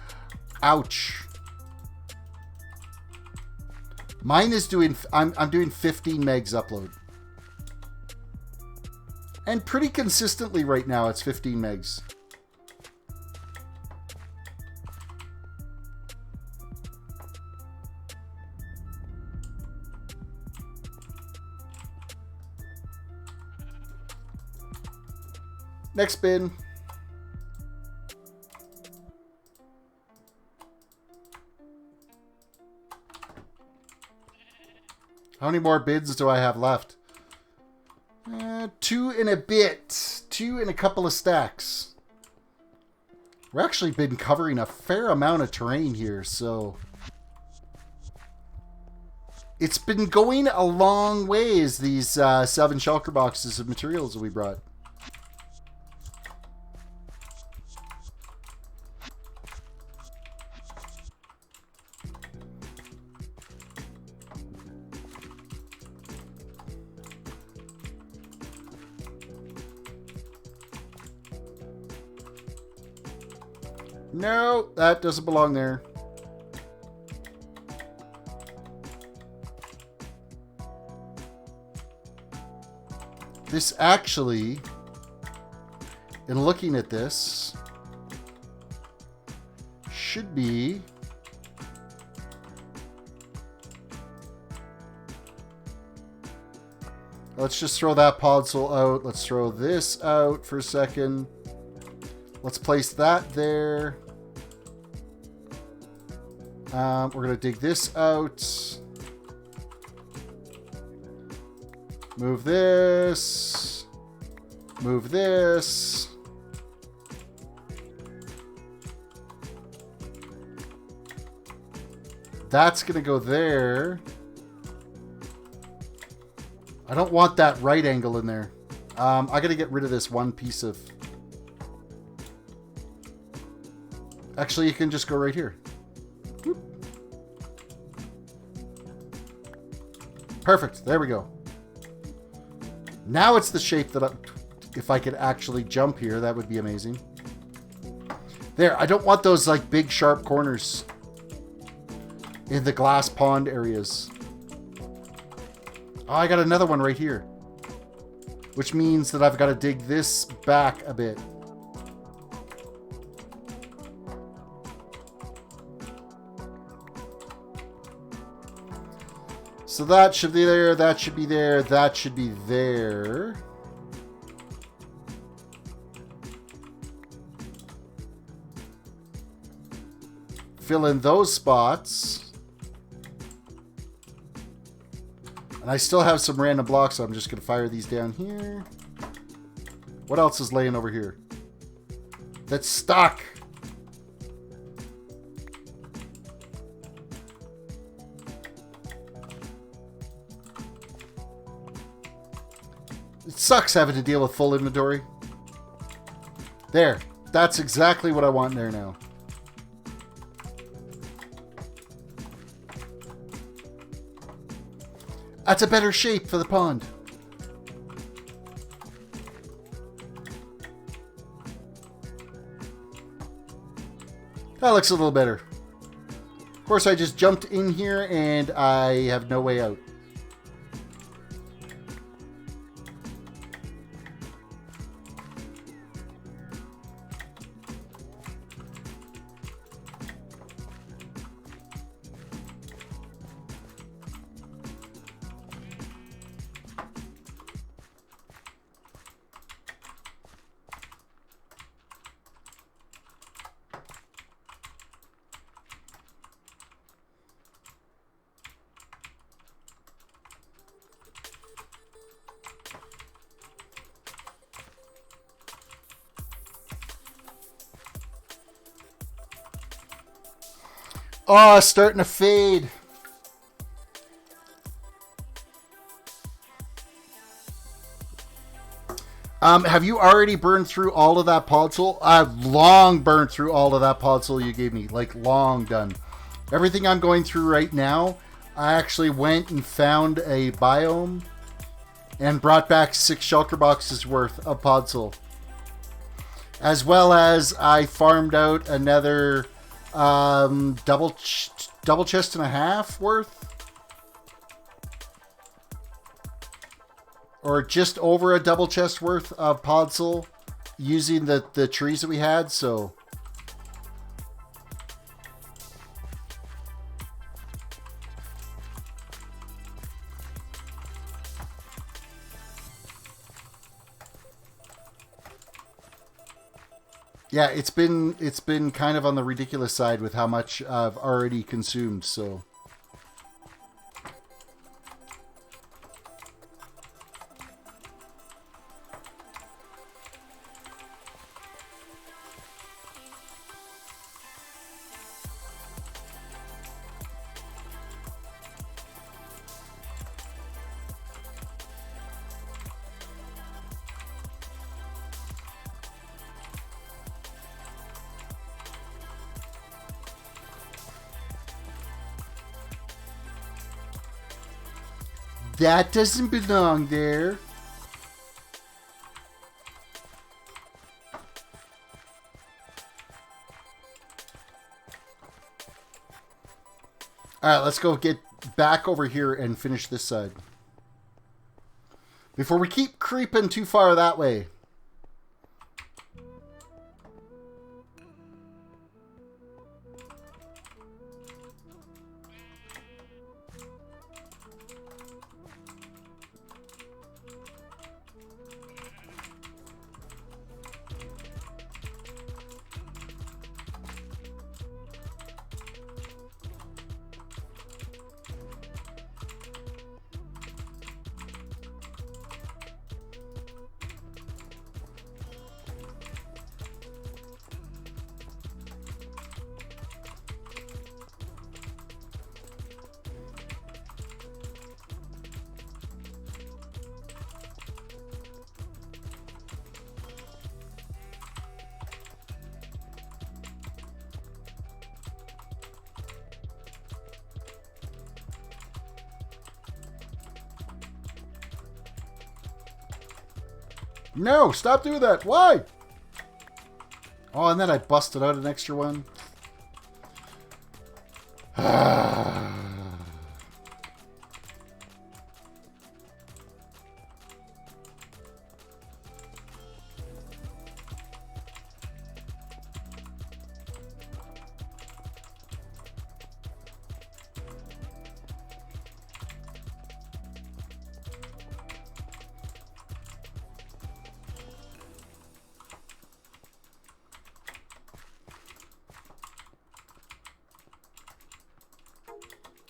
Ouch. Mine is doing. I'm doing 15 megs upload, and pretty consistently right now it's 15 megs. Next bin. How many more bids do I have left? 2 and a bit. 2 and a couple of stacks. We've actually been covering a fair amount of terrain here, so... It's been going a long ways, these 7 shulker boxes of materials that we brought. No, that doesn't belong there. This actually, in looking at this, should be... Let's just throw that podzol out. Let's throw this out for a second. Let's place that there. We're going to dig this out. Move this. Move this. That's going to go there. I don't want that right angle in there. I got to get rid of this one piece of... Actually, you can just go right here. Whoop. Perfect. There we go. Now it's the shape that if I could actually jump here, that would be amazing. There. I don't want those like big sharp corners in the glass pond areas. Oh, I got another one right here. Which means that I've got to dig this back a bit. So that should be there, that should be there, that should be there. Fill in those spots. And I still have some random blocks, so I'm just going to fire these down here. What else is laying over here? That's stuck. It sucks having to deal with full inventory. There. That's exactly what I want there now. That's a better shape for the pond. That looks a little better. Of course, I just jumped in here and I have no way out. Oh, starting to fade. Have you already burned through all of that podzol? I've long burned through all of that podzol you gave me. Like, long done. Everything I'm going through right now, I actually went and found a biome and brought back 6 shulker boxes worth of podzol. As well as I farmed out another... double chest and a half worth, or just over a double chest worth of podzol using the trees that we had. So yeah, it's been kind of on the ridiculous side with how much I've already consumed, so. That doesn't belong there. Alright, let's go get back over here and finish this side. Before we keep creeping too far that way. No, stop doing that. Why? Oh, and then I busted out an extra one.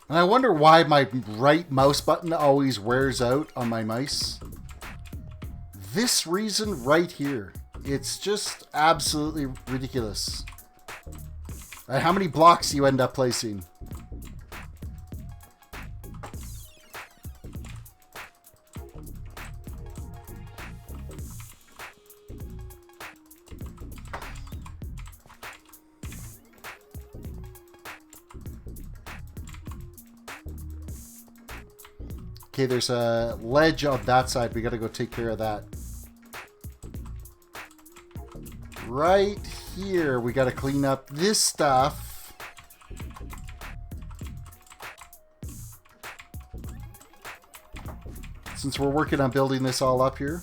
And I wonder why my right mouse button always wears out on my mice. This reason right here. It's just absolutely ridiculous. How many blocks do you end up placing? Okay, there's a ledge on that side. We got to go take care of that. Right here, we got to clean up this stuff. Since we're working on building this all up here.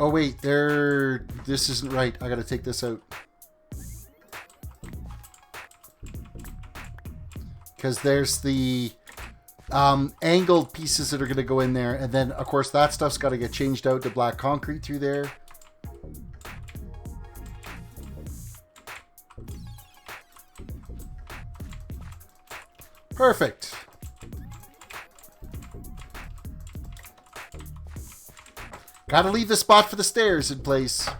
Oh wait, this isn't right. I gotta take this out. Because there's the angled pieces that are gonna go in there. And then, of course, that stuff's gotta get changed out to black concrete through there. Perfect. Gotta leave the spot for the stairs in place. I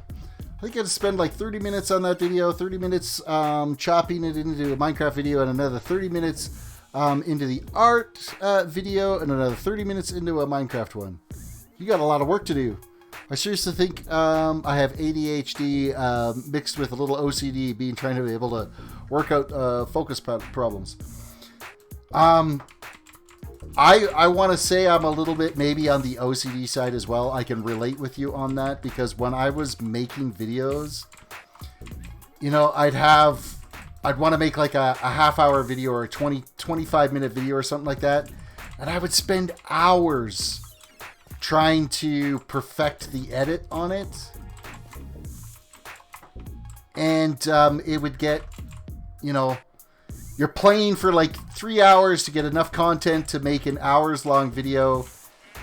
think I had to spend like 30 minutes on that video, 30 minutes chopping it into a Minecraft video, and another 30 minutes into the art video, and another 30 minutes into a Minecraft one. You got a lot of work to do. I seriously think I have ADHD mixed with a little OCD, trying to be able to work out focus problems. I want to say I'm a little bit maybe on the OCD side as well. I can relate with you on that because when I was making videos, you know, I'd want to make like a half-hour video or a 25-minute video or something like that. And I would spend hours trying to perfect the edit on it. And it would get, you know, you're playing for like 3 hours to get enough content to make an hours-long video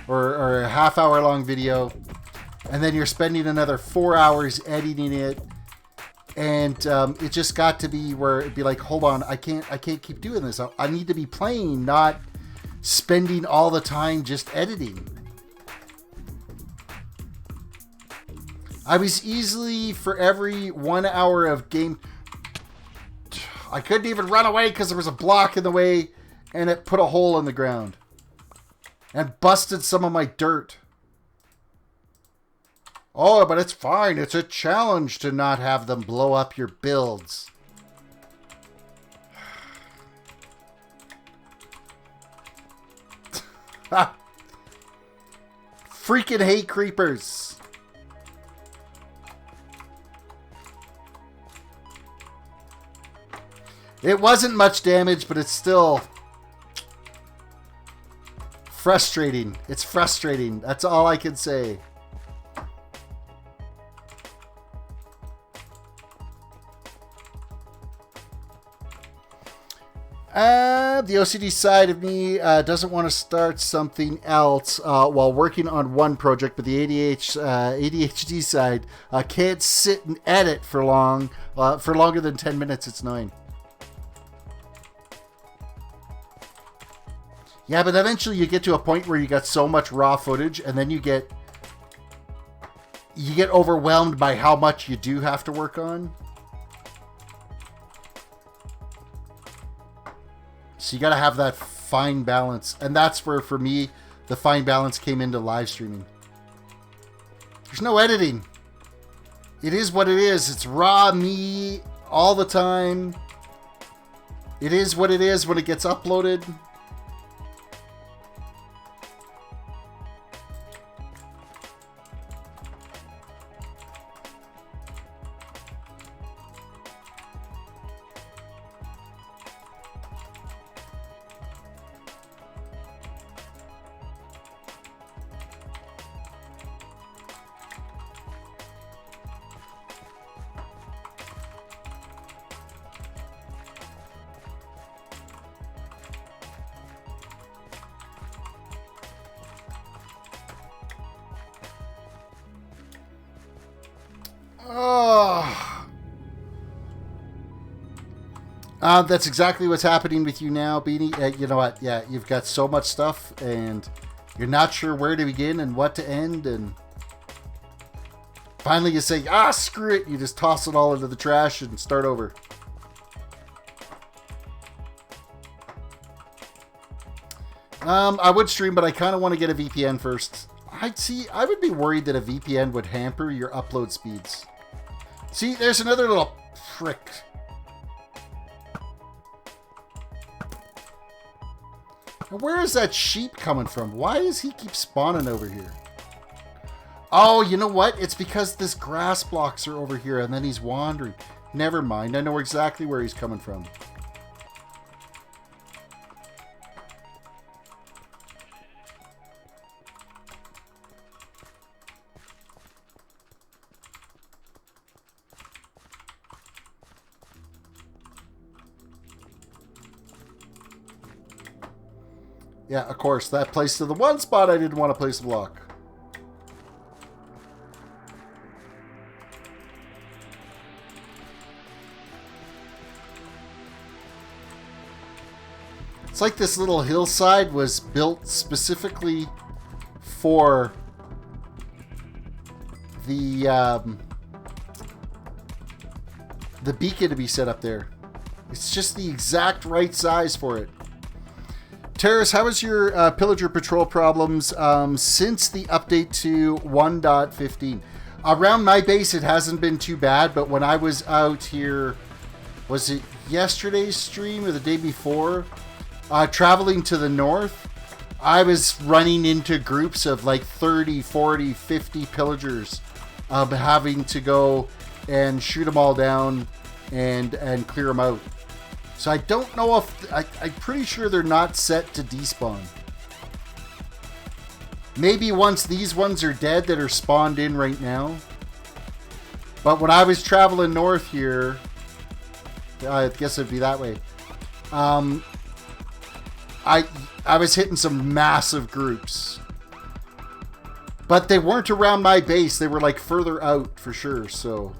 or a half-hour-long video, and then you're spending another 4 hours editing it, and it just got to be where it'd be like, hold on, I can't keep doing this. I need to be playing, not spending all the time just editing. I was easily, for every 1 hour of game, I couldn't even run away because there was a block in the way, and it put a hole in the ground and busted some of my dirt. Oh, but it's fine. It's a challenge to not have them blow up your builds. Freaking hate creepers. It wasn't much damage, but it's still frustrating. It's frustrating. That's all I can say. The OCD side of me doesn't want to start something else while working on one project, but the ADHD side can't sit and edit for longer than 10 minutes. It's annoying. Yeah, but eventually you get to a point where you got so much raw footage, and then you get overwhelmed by how much you do have to work on. So you got to have that fine balance. And that's where, for me, the fine balance came into live streaming. There's no editing. It is what it is. It's raw me all the time. It is what it is when it gets uploaded. That's exactly what's happening with you now, Beanie. You know what? Yeah, you've got so much stuff, and you're not sure where to begin and what to end, and finally you say, screw it. You just toss it all into the trash and start over. I would stream, but I kind of want to get a VPN first. I would be worried that a VPN would hamper your upload speeds. See, there's another little prick. Now, where is that sheep coming from? Why does he keep spawning over here? Oh, you know what? It's because this grass blocks are over here and then he's wandering. Never mind. I know exactly where he's coming from. Yeah, of course, that placed to the one spot I didn't want to place a block. It's like this little hillside was built specifically for the beacon to be set up there. It's just the exact right size for it. Terris, how is your pillager patrol problems since the update to 1.15? Around my base, it hasn't been too bad, but when I was out here, was it yesterday's stream or the day before, traveling to the north, I was running into groups of like 30, 40, 50 pillagers, having to go and shoot them all down and clear them out. So I don't know if... I'm pretty sure they're not set to despawn. Maybe once these ones are dead that are spawned in right now. But when I was traveling north here... I guess it'd be that way. I was hitting some massive groups. But they weren't around my base. They were like further out for sure, so...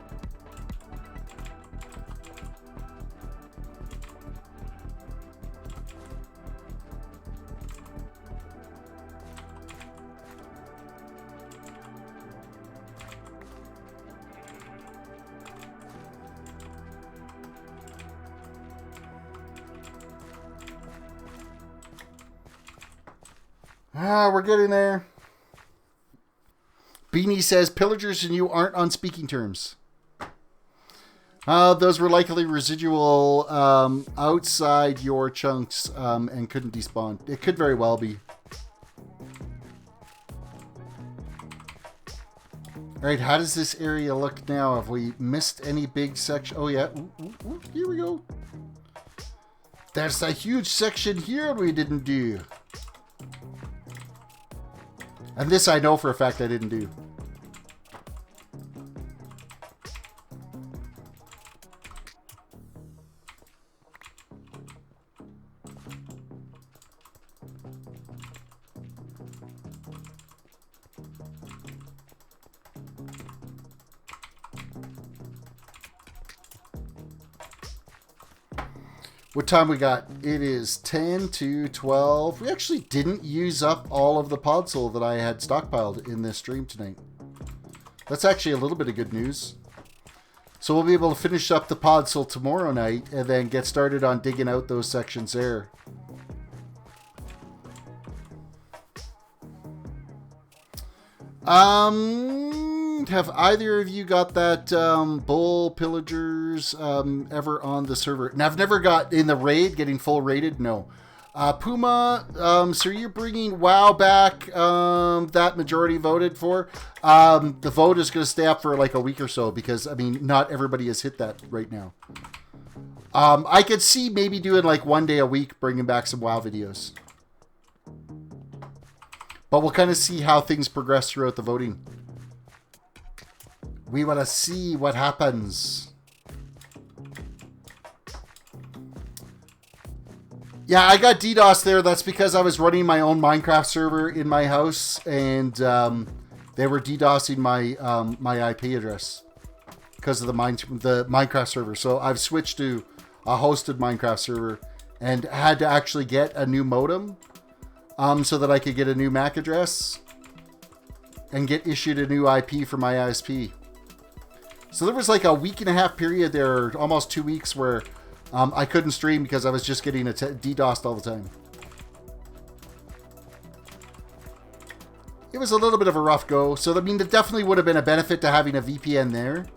we're getting there. Beanie says, pillagers and you aren't on speaking terms. Those were likely residual outside your chunks and couldn't despawn. It could very well be. Alright, how does this area look now? Have we missed any big section? Oh yeah, ooh, here we go. There's a huge section here we didn't do. And this I know for a fact I didn't do. What time we got? It is 10 to 12. We actually didn't use up all of the podzol that I had stockpiled in this stream tonight. That's actually a little bit of good news. So we'll be able to finish up the podzol tomorrow night and then get started on digging out those sections there. Have either of you got that bull pillagers ever on the server? And I've never got in the raid, getting full raided. No. Puma, so you're bringing WoW back, that majority voted for. The vote is going to stay up for like a week or so because, I mean, not everybody has hit that right now. I could see maybe doing like one day a week, bringing back some WoW videos. But we'll kind of see how things progress throughout the voting. We want to see what happens. Yeah, I got DDoS there. That's because I was running my own Minecraft server in my house, and they were DDoSing my my IP address because of the Minecraft server. So I've switched to a hosted Minecraft server and had to actually get a new modem so that I could get a new MAC address and get issued a new IP for my ISP. So there was like a week and a half period there, almost 2 weeks, where I couldn't stream because I was just getting DDoSed all the time. It was a little bit of a rough go. So, I mean, there definitely would have been a benefit to having a VPN there.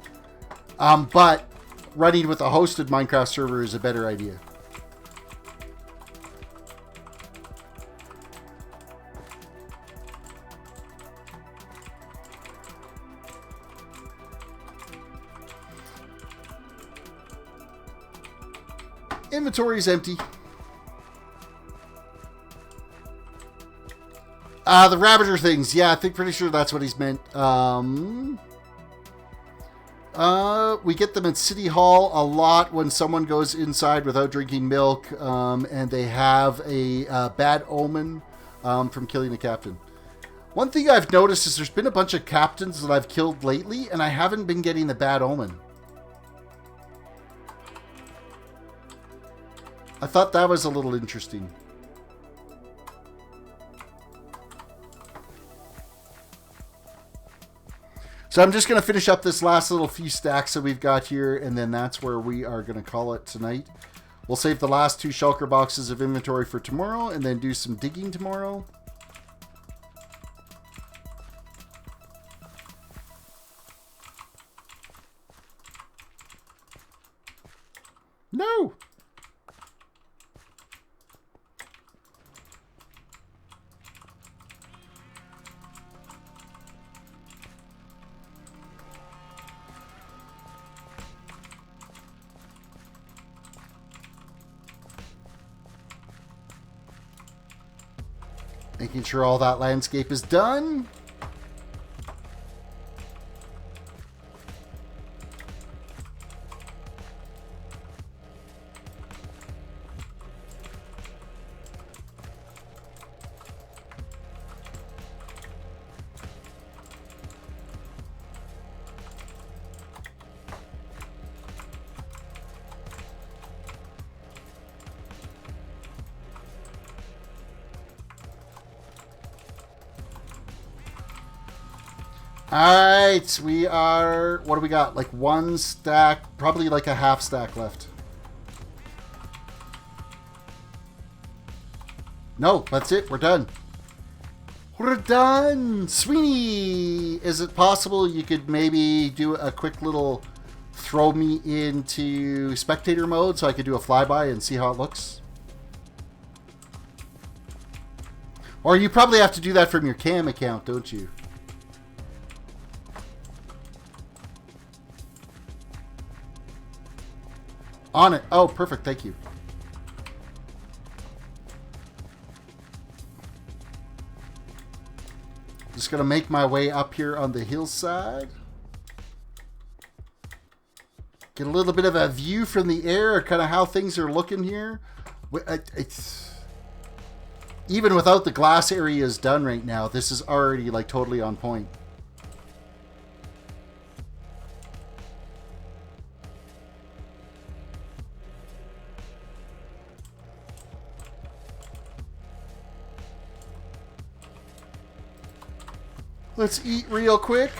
But running with a hosted Minecraft server is a better idea. Inventory is empty. The Ravager things. Yeah, I think pretty sure that's what he's meant. We get them in City Hall a lot when someone goes inside without drinking milk, and they have a bad omen from killing a captain. One thing I've noticed is there's been a bunch of captains that I've killed lately, and I haven't been getting the bad omen. I thought that was a little interesting. So I'm just going to finish up this last little few stacks that we've got here, and then that's where we are going to call it tonight. We'll save the last 2 shulker boxes of inventory for tomorrow, and then do some digging tomorrow. No! Making sure all that landscape is done. Alright, we are... What do we got? Like one stack, probably like a half stack left. No, that's it. We're done. We're done! Sweeney! Is it possible you could maybe do a quick little throw me into spectator mode so I could do a flyby and see how it looks? Or you probably have to do that from your cam account, don't you? On it. Oh, perfect. Thank you. Just gonna make my way up here on the hillside. Get a little bit of a view from the air, kind of how things are looking here. It's even without the glass areas done right now, this is already like totally on point. Let's eat real quick.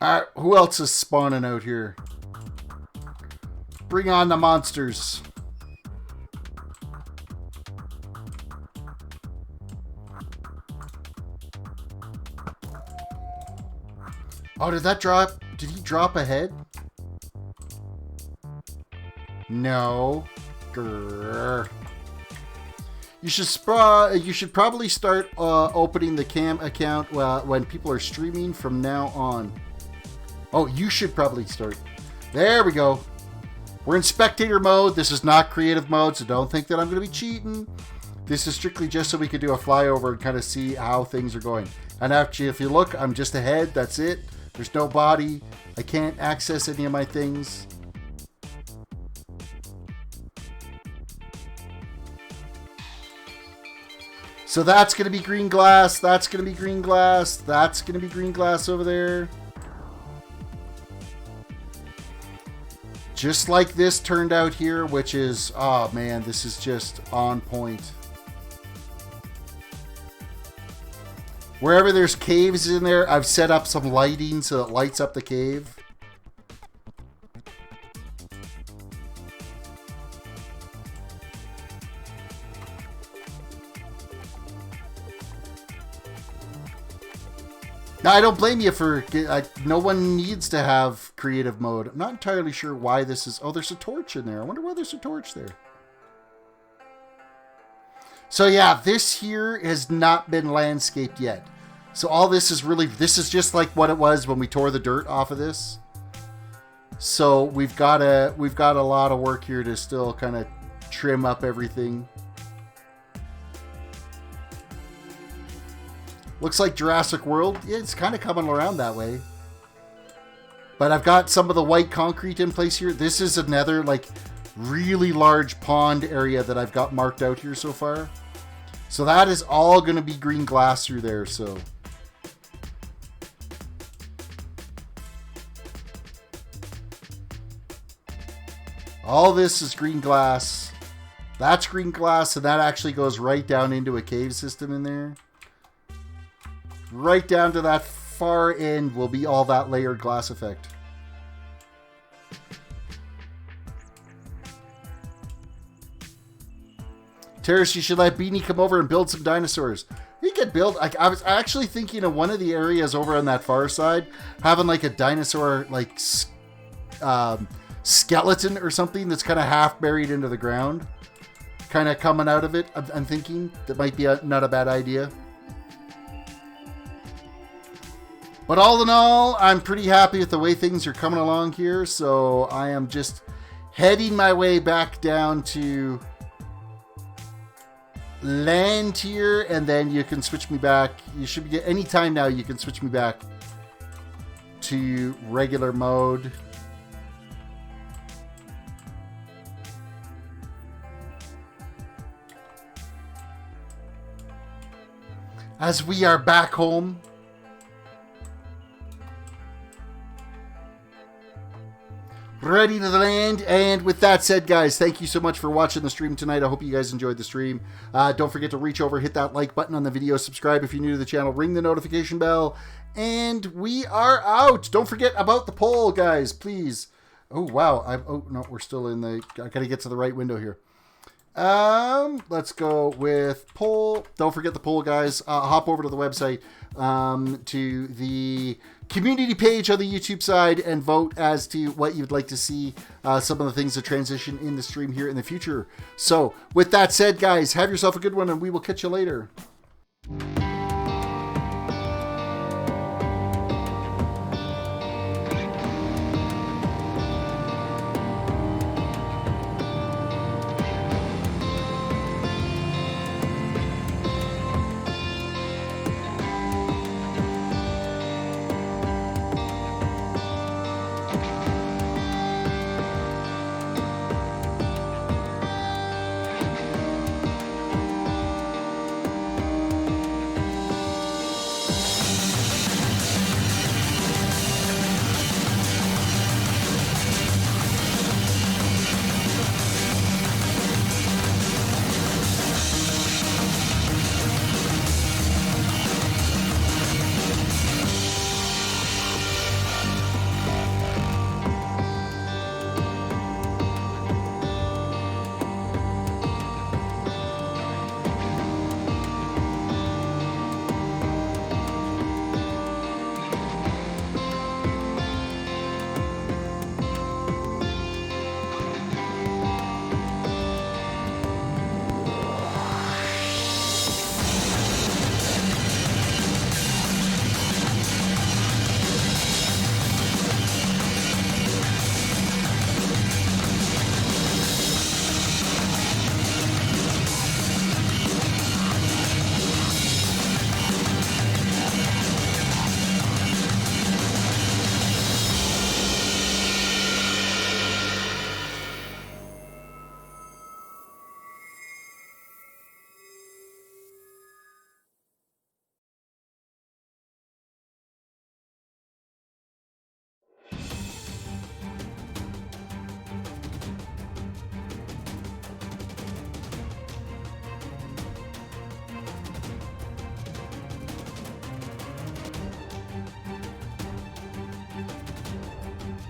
Alright, who else is spawning out here? Bring on the monsters. Oh, did that drop? Did he drop ahead? No. Grrr. You should probably start opening the cam account when people are streaming from now on. Oh, you should probably start. There we go. We're in spectator mode. This is not creative mode, so don't think that I'm going to be cheating. This is strictly just so we could do a flyover and kind of see how things are going. And actually, if you look, I'm just ahead. That's it. There's no body. I can't access any of my things. So that's going to be green glass. That's going to be green glass. That's going to be green glass over there. Just like this turned out here, which is, oh man, this is just on point. Wherever there's caves in there, I've set up some lighting so it lights up the cave. Now, I don't blame you for... no one needs to have creative mode. I'm not entirely sure why this is... Oh, there's a torch in there. I wonder why there's a torch there. So yeah, this here has not been landscaped yet. So all this is really... This is just like what it was when we tore the dirt off of this. So we've got a lot of work here to still kind of trim up everything. Looks like Jurassic World. Yeah, it's kind of coming around that way. But I've got some of the white concrete in place here. This is another, like, really large pond area that I've got marked out here so far. So that is all going to be green glass through there, so... all this is green glass. That's green glass, and that actually goes right down into a cave system in there. Right down to that far end will be all that layered glass effect. Terrace, you should let Beanie come over and build some dinosaurs. He could build... I was actually thinking of one of the areas over on that far side, having like a dinosaur like skeleton or something that's kind of half buried into the ground. Kind of coming out of it, I'm thinking. That might be not a bad idea. But all in all, I'm pretty happy with the way things are coming along here. So I am just heading my way back down to land here. And then you can switch me back. You should be any time now you can switch me back to regular mode. As we are back home. ready to land. And with that said, guys, thank you so much for watching the stream tonight. I hope you guys enjoyed the stream. Don't forget to reach over, hit that like button on the video, subscribe if you're new to the channel, ring the notification bell, and we are out. Don't forget about the poll, guys, please. Oh, wow. Oh, no, we're still in the... I got to get to the right window here. Let's go with poll. Don't forget the poll, guys. Hop over to the website, to the community page on the YouTube side, and vote as to what you'd like to see, some of the things to transition in the stream here in the future. So with that said, guys, have yourself a good one, and we will catch you later.